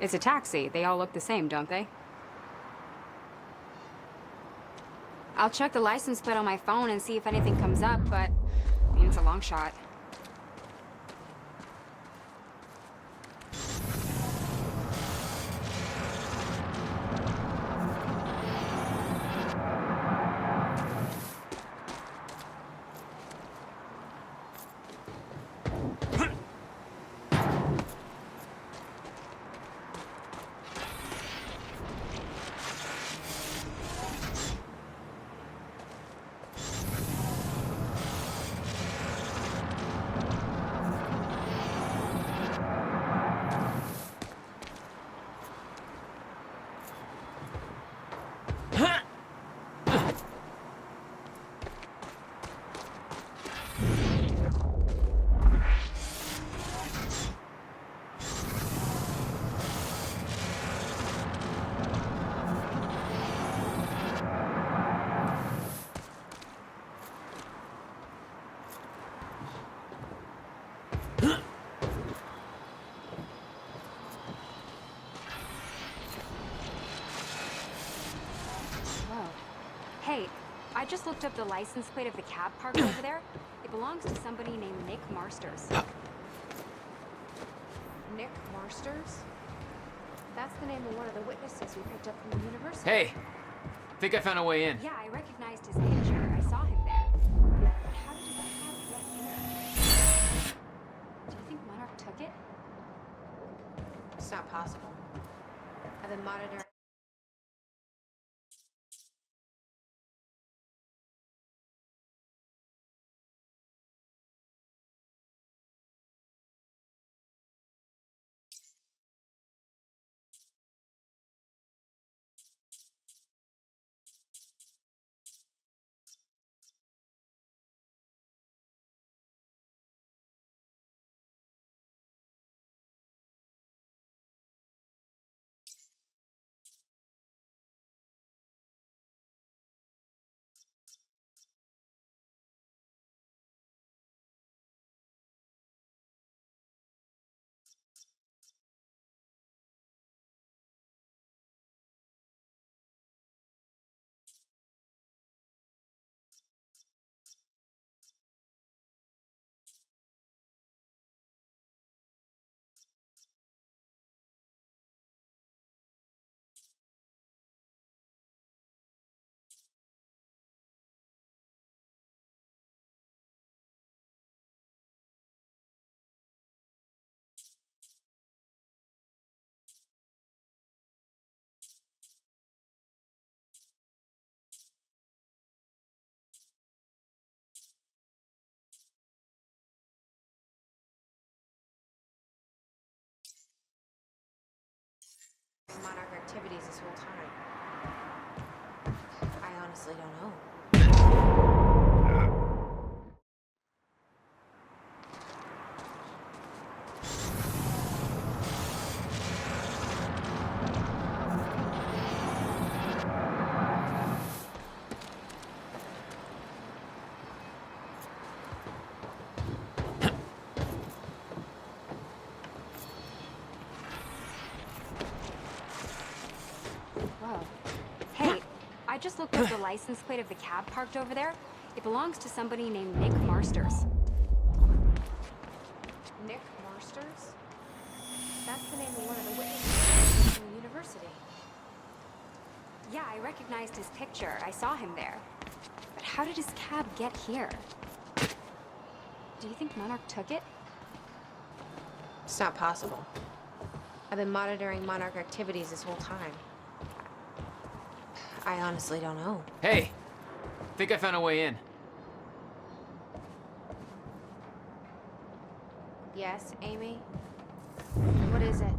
It's a taxi. They all look the same, don't they? I'll check the license plate on my phone and see if anything comes up, but I mean, it's a long shot. Hey, I just looked up the license plate of the cab parked over there. It belongs to somebody named Nick Marsters. Nick Marsters? That's the name of one of the witnesses we picked up from the university. Hey! Think I found a way in. Yeah, I recognized his picture. I saw him there. How did the cab get in there? Do you think Monarch took it? It's not possible. I've been monitoring. Monarch activities this whole time. I honestly don't know. Whoa. Hey, I just looked up the license plate of the cab parked over there. It belongs to somebody named Nick Marsters. Nick Marsters? That's the name of one of the witnesses from the university. Yeah, I recognized his picture. I saw him there. But how did his cab get here? Do you think Monarch took it? It's not possible. I've been monitoring Monarch activities this whole time. I honestly don't know. Hey! Think I found a way in. Yes, Amy? What is it?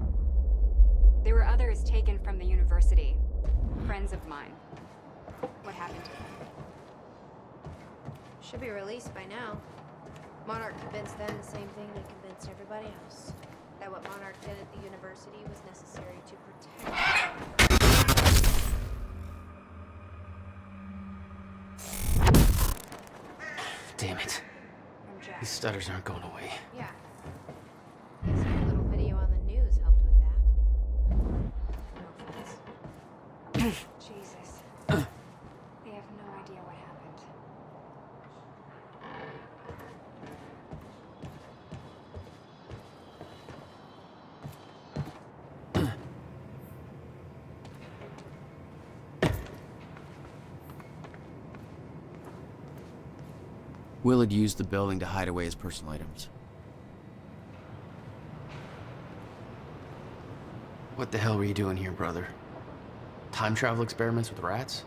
There were others taken from the university. Friends of mine. What happened to them? Should be released by now. Monarch convinced them the same thing they convinced everybody else. That what Monarch did at the university was necessary to protect. Damn it. These stutters aren't going away. Yeah. Guess your little video on the news helped with that. No offense. Jesus. They have no idea what happened. Will had used the building to hide away his personal items. What the hell were you doing here, brother? Time travel experiments with rats?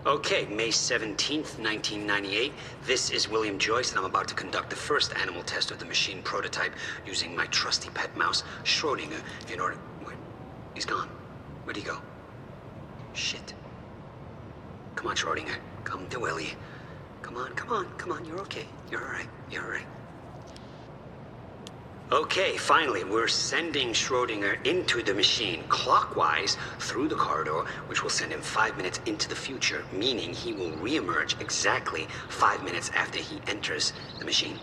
Okay, May 17th, 1998. This is William Joyce, and I'm about to conduct the first animal test of the machine prototype using my trusty pet mouse, Schrodinger, in order... Wait, he's gone. Where'd he go? Shit. Come on, Schrodinger. Come to Willie. Come on, come on, come on. You're okay. You're all right. You're all right. Okay, finally, we're sending Schrodinger into the machine clockwise through the corridor, which will send him 5 minutes into the future, meaning he will reemerge exactly 5 minutes after he enters the machine.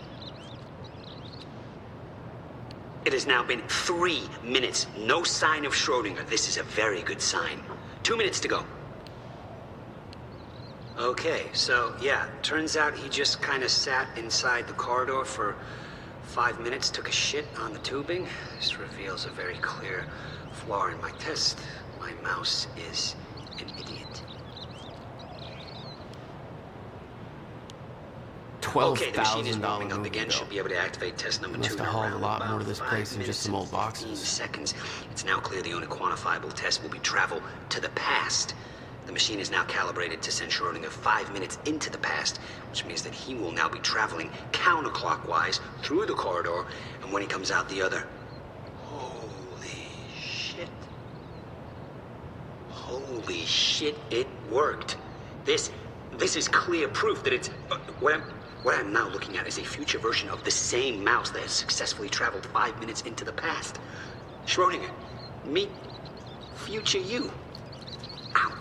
It has now been 3 minutes. No sign of Schrodinger. This is a very good sign. 2 minutes to go. Okay, so yeah, turns out he just kind of sat inside the corridor for 5 minutes, took a shit on the tubing. This reveals a very clear flaw in my test. My mouse is an idiot. 12,000 Okay, the machine is warming up again. bill. Should be able to activate test number 2 Must in have hauled a around lot more about to this 5 place than minutes just some and old boxes. 15 seconds. It's now clear the only quantifiable test will be travel to the past. The machine is now calibrated to send Schrodinger 5 minutes into the past, which means that he will now be traveling counterclockwise through the corridor, and when he comes out the other... Holy shit. Holy shit, it worked. This is clear proof that it's... What I'm now looking at is a future version of the same mouse that has successfully traveled 5 minutes into the past. Schrodinger, meet future you. Ow.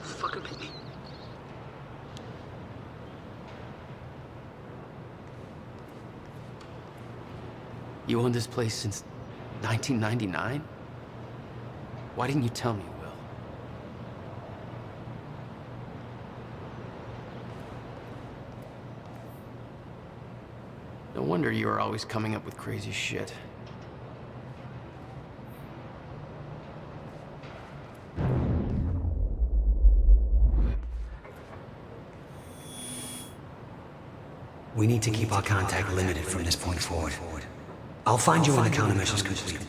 Fucker bit me. You owned this place since 1999? Why didn't you tell me, Will? No wonder you were always coming up with crazy shit. We need to keep our contact limited from this point forward. I'll find you when the countermeasure's complete.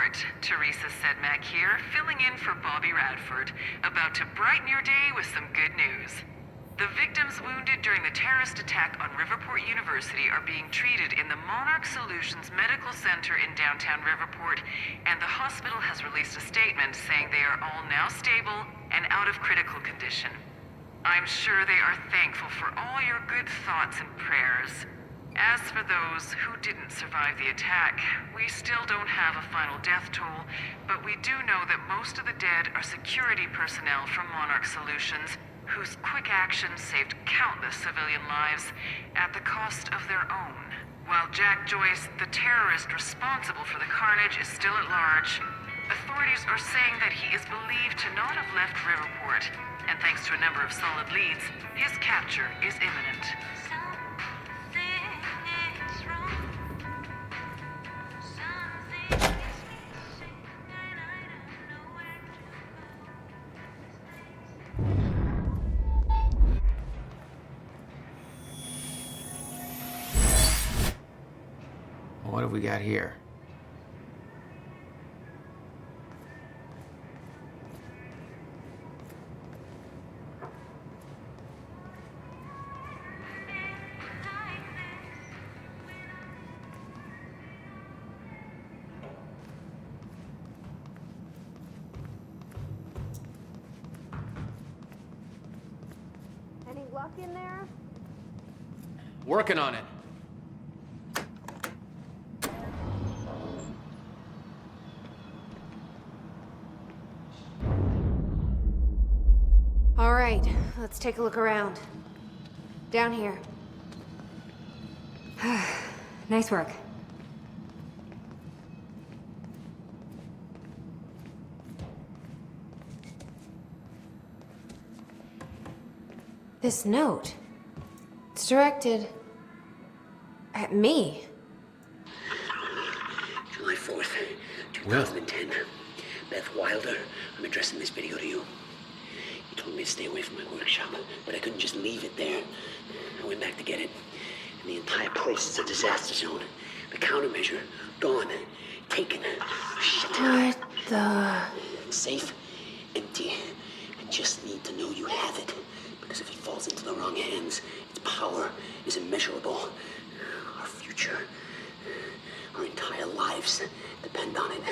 report. Teresa Sedmak here, filling in for Bobby Radford, about to brighten your day with some good news. The victims wounded during the terrorist attack on Riverport University are being treated in the Monarch Solutions Medical Center in downtown Riverport, and the hospital has released a statement saying they are all now stable and out of critical condition. I'm sure they are thankful for all your good thoughts and prayers. As for those who didn't survive the attack, we still don't have a final death toll, but we do know that most of the dead are security personnel from Monarch Solutions, whose quick actions saved countless civilian lives at the cost of their own. While Jack Joyce, the terrorist responsible for the carnage, is still at large, authorities are saying that he is believed to not have left Riverport, and thanks to a number of solid leads, his capture is imminent. What have we got here? Any luck in there? Working on it. All right, let's take a look around. Down here. Nice work. This note. It's directed at me. July 4th, 2010. Beth Wilder, I'm addressing this video to you. You told me to stay away from my workshop, but I couldn't just leave it there. I went back to get it, and the entire place is a disaster zone. The countermeasure, gone, taken. Shit. What the? Safe, empty. I just need to know you have it, because if it falls into the wrong hands, its power is immeasurable. Our future, our entire lives depend on it.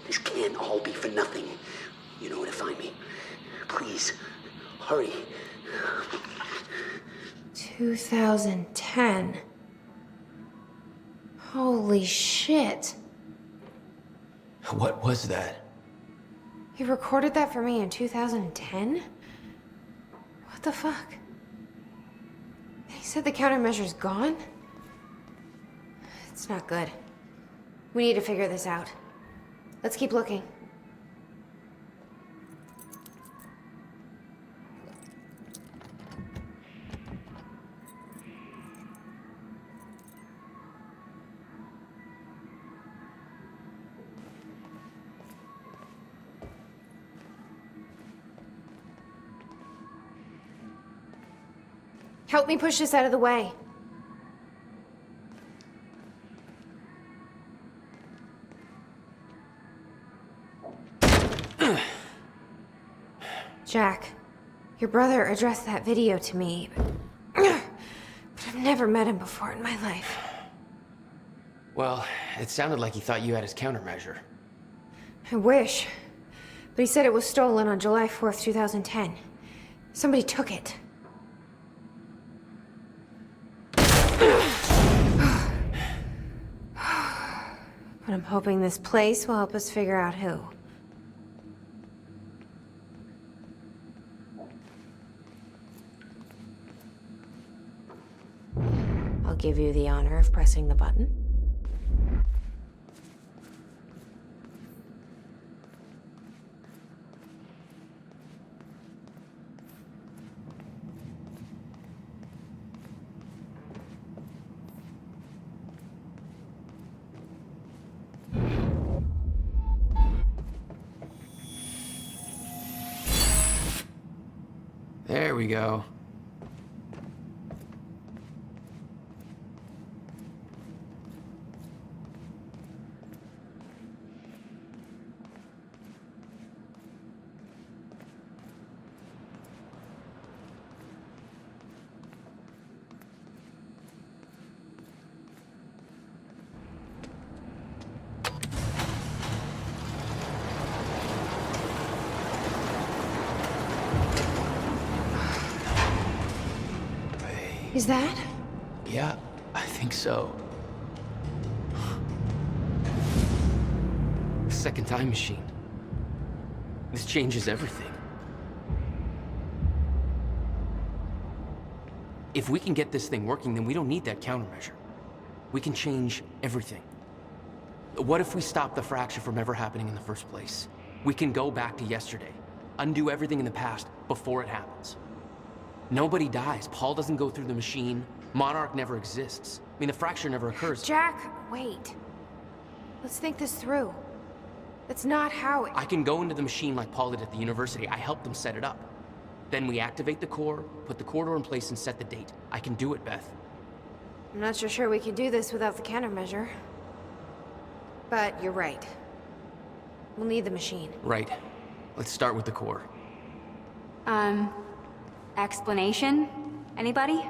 This can't all be for nothing. You know where to find me. Please, hurry. 2010. Holy shit. What was that? You recorded that for me in 2010? What the fuck? He said the countermeasure's gone? It's not good. We need to figure this out. Let's keep looking. Help me push this out of the way. Jack, your brother addressed that video to me, but I've never met him before in my life. Well, it sounded like he thought you had his countermeasure. I wish. But he said it was stolen on July 4th, 2010. Somebody took it. But I'm hoping this place will help us figure out who. I'll give you the honor of pressing the button. There we go. Is that? Yeah, I think so. Second time machine. This changes everything. If we can get this thing working, then we don't need that countermeasure. We can change everything. What if we stop the fracture from ever happening in the first place? We can go back to yesterday, undo everything in the past before it happens. Nobody dies. Paul doesn't go through the machine. Monarch never exists. I mean, the fracture never occurs. Jack, wait. Let's think this through. That's not how it... I can go into the machine like Paul did at the university. I helped them set it up. Then we activate the core, put the corridor in place, and set the date. I can do it, Beth. I'm not so sure we can do this without the countermeasure. But you're right. We'll need the machine. Right. Let's start with the core. Explanation? Anybody?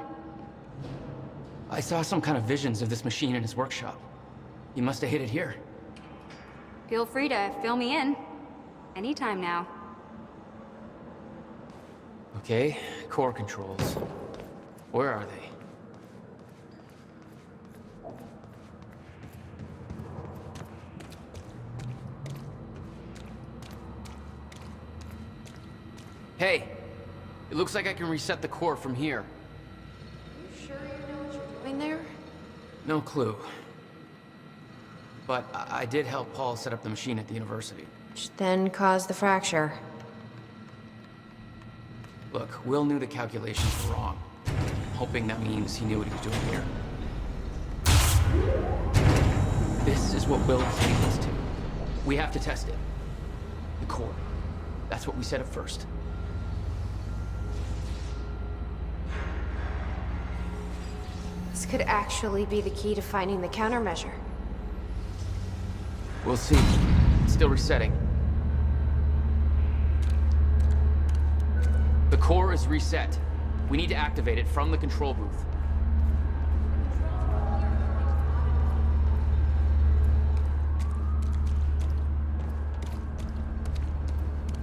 I saw some kind of visions of this machine in his workshop. He must have hid it here. Feel free to fill me in. Anytime now. Okay, core controls. Where are they? Hey, it looks like I can reset the core from here. You sure you know what you're doing there? No clue. But I did help Paul set up the machine at the university. Which then caused the fracture. Look, Will knew the calculations were wrong. I'm hoping that means he knew what he was doing here. This is what Will is leading us to. We have to test it. The core. That's what we set up first. This could actually be the key to finding the countermeasure. We'll see. It's still resetting. The core is reset. We need to activate it from the control booth.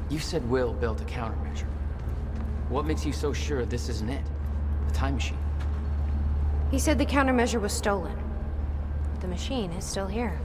You said Will built a countermeasure. What makes you so sure this isn't it? The time machine. He said the countermeasure was stolen. The machine is still here.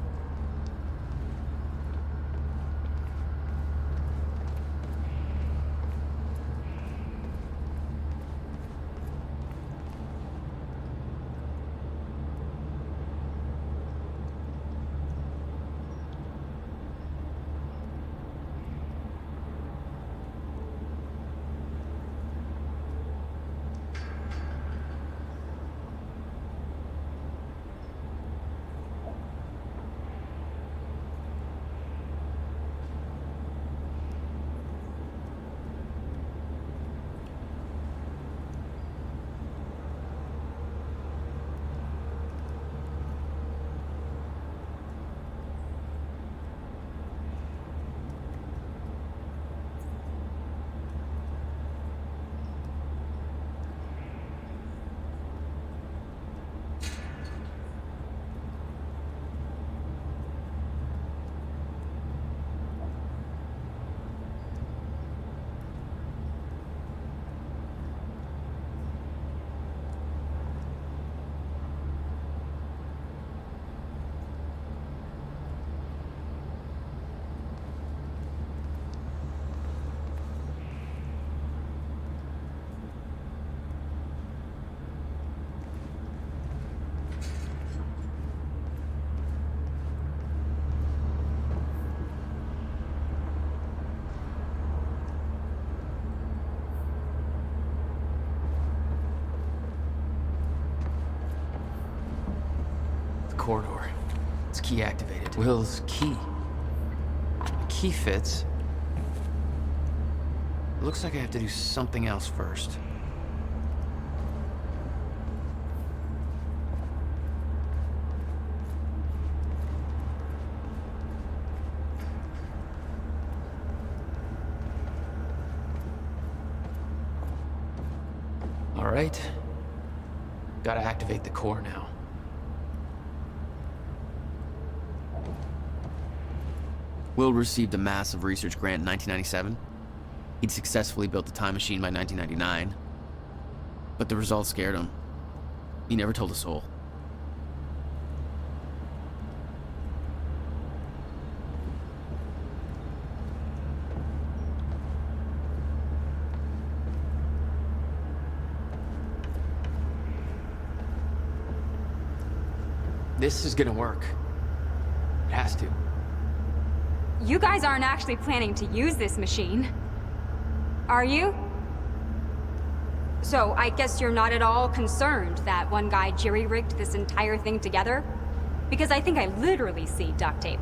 Corridor. It's key activated. Will's key. The key fits. It looks like I have to do something else first. All right. Gotta activate the core now. Will received a massive research grant in 1997. He'd successfully built the time machine by 1999. But the results scared him. He never told a soul. This is gonna work. It has to. You guys aren't actually planning to use this machine, are you? So, I guess you're not at all concerned that one guy jerry-rigged this entire thing together? Because I think I literally see duct tape.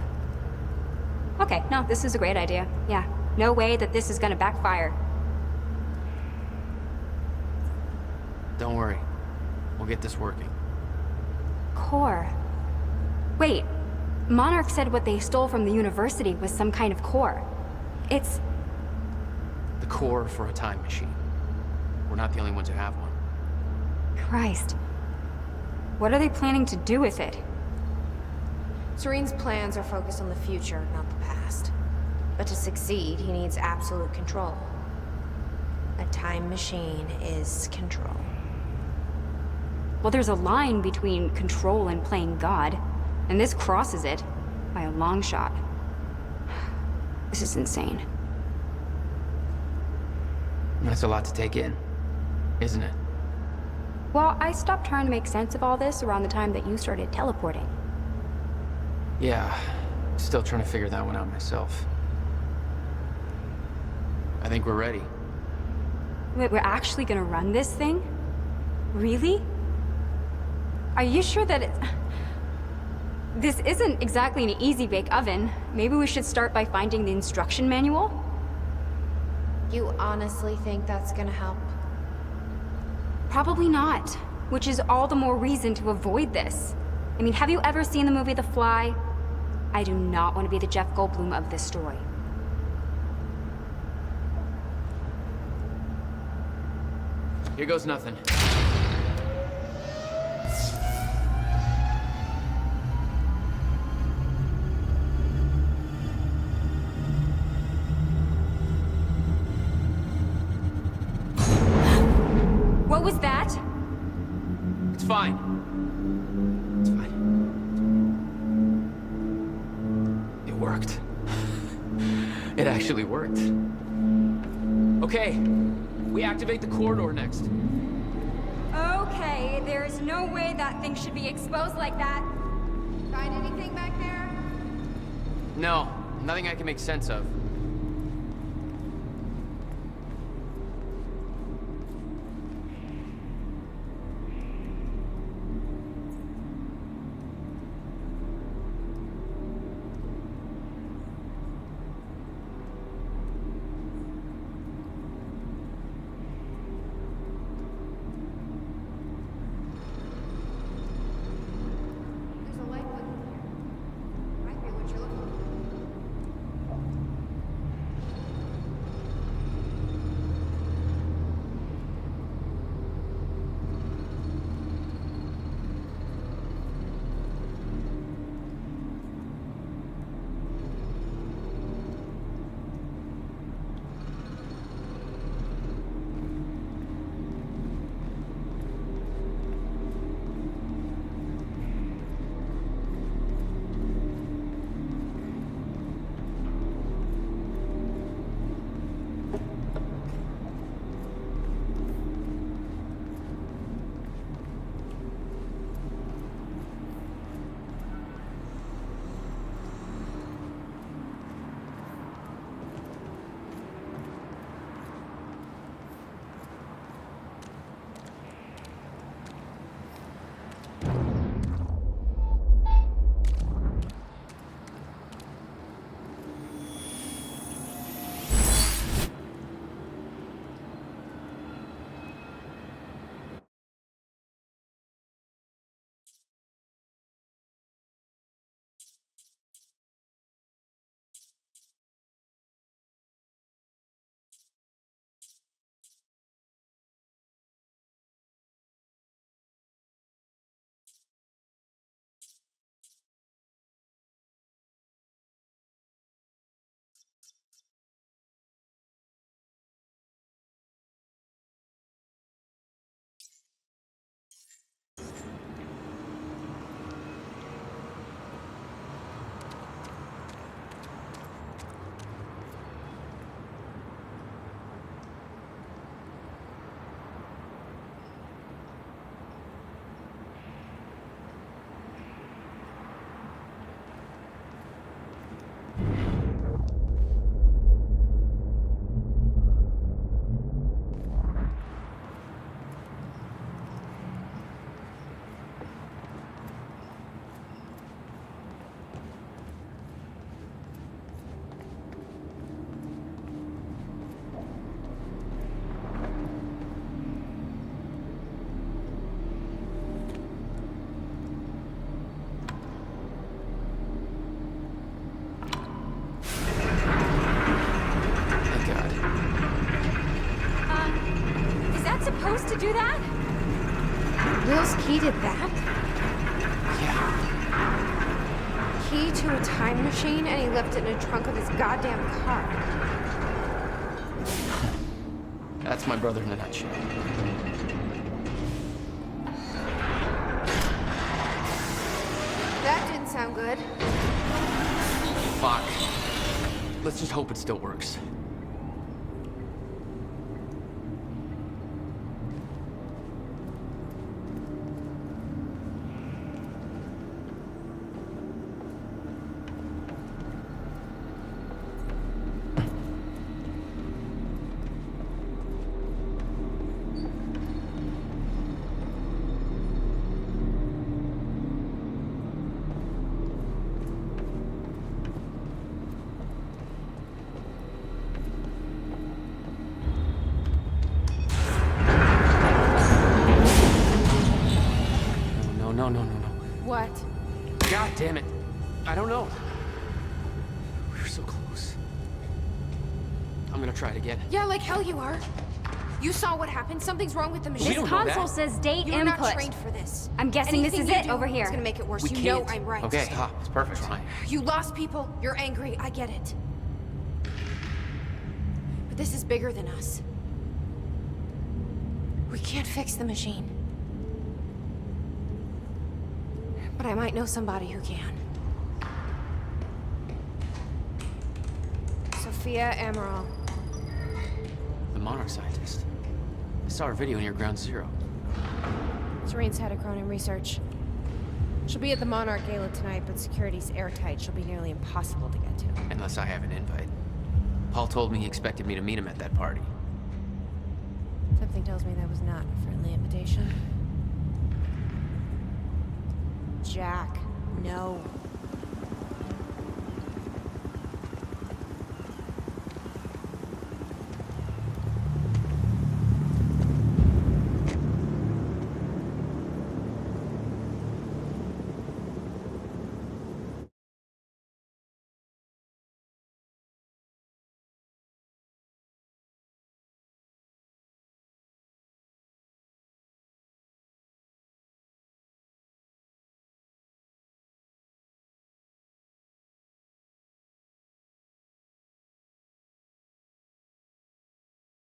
Okay, no, this is a great idea. Yeah, no way that this is gonna backfire. Don't worry. We'll get this working. Core. Wait, Monarch said what they stole from the university was some kind of core. It's... The core for a time machine. We're not the only ones who have one. Christ. What are they planning to do with it? Serene's plans are focused on the future, not the past. But to succeed, he needs absolute control. A time machine is control. Well, there's a line between control and playing God, and this crosses it by a long shot. This is insane. That's a lot to take in, isn't it? Well, I stopped trying to make sense of all this around the time that you started teleporting. Yeah, still trying to figure that one out myself. I think we're ready. Wait, we're actually gonna run this thing? Really? Are you sure that it... This isn't exactly an easy-bake oven. Maybe we should start by finding the instruction manual? You honestly think that's gonna help? Probably not, which is all the more reason to avoid this. I mean, have you ever seen the movie The Fly? I do not want to be the Jeff Goldblum of this story. Here goes nothing. What was that? It's fine. It's fine. It worked. It actually worked. Okay, we activate the corridor next. Okay, there is no way that thing should be exposed like that. Find anything back there? No, nothing I can make sense of. do that? Will's key did that? Yeah. Key to a time machine, and he left it in the trunk of his goddamn car. That's my brother in a nutshell. That didn't sound good. Fuck. Let's just hope it still works. No. What? God damn it. I don't know. We were so close. I'm gonna try it again. Yeah, like hell you are. You saw what happened. Something's wrong with the machine. This console says date You're input. not trained for this. I'm guessing Anything this is you it do over here. It's gonna make it worse. We You can't. know I'm right. Okay, stop. It's perfect. Fine. You lost people. You're angry. I get it. But this is bigger than us. We can't fix the machine. But I might know somebody who can. Sophia Amaral. The Monarch scientist. I saw her video near Ground Zero. Serene's head of Cronin Research. She'll be at the Monarch Gala tonight, but security's airtight. She'll be nearly impossible to get to. Unless I have an invite. Paul told me he expected me to meet him at that party. Something tells me that was not a friendly invitation. Jack, no.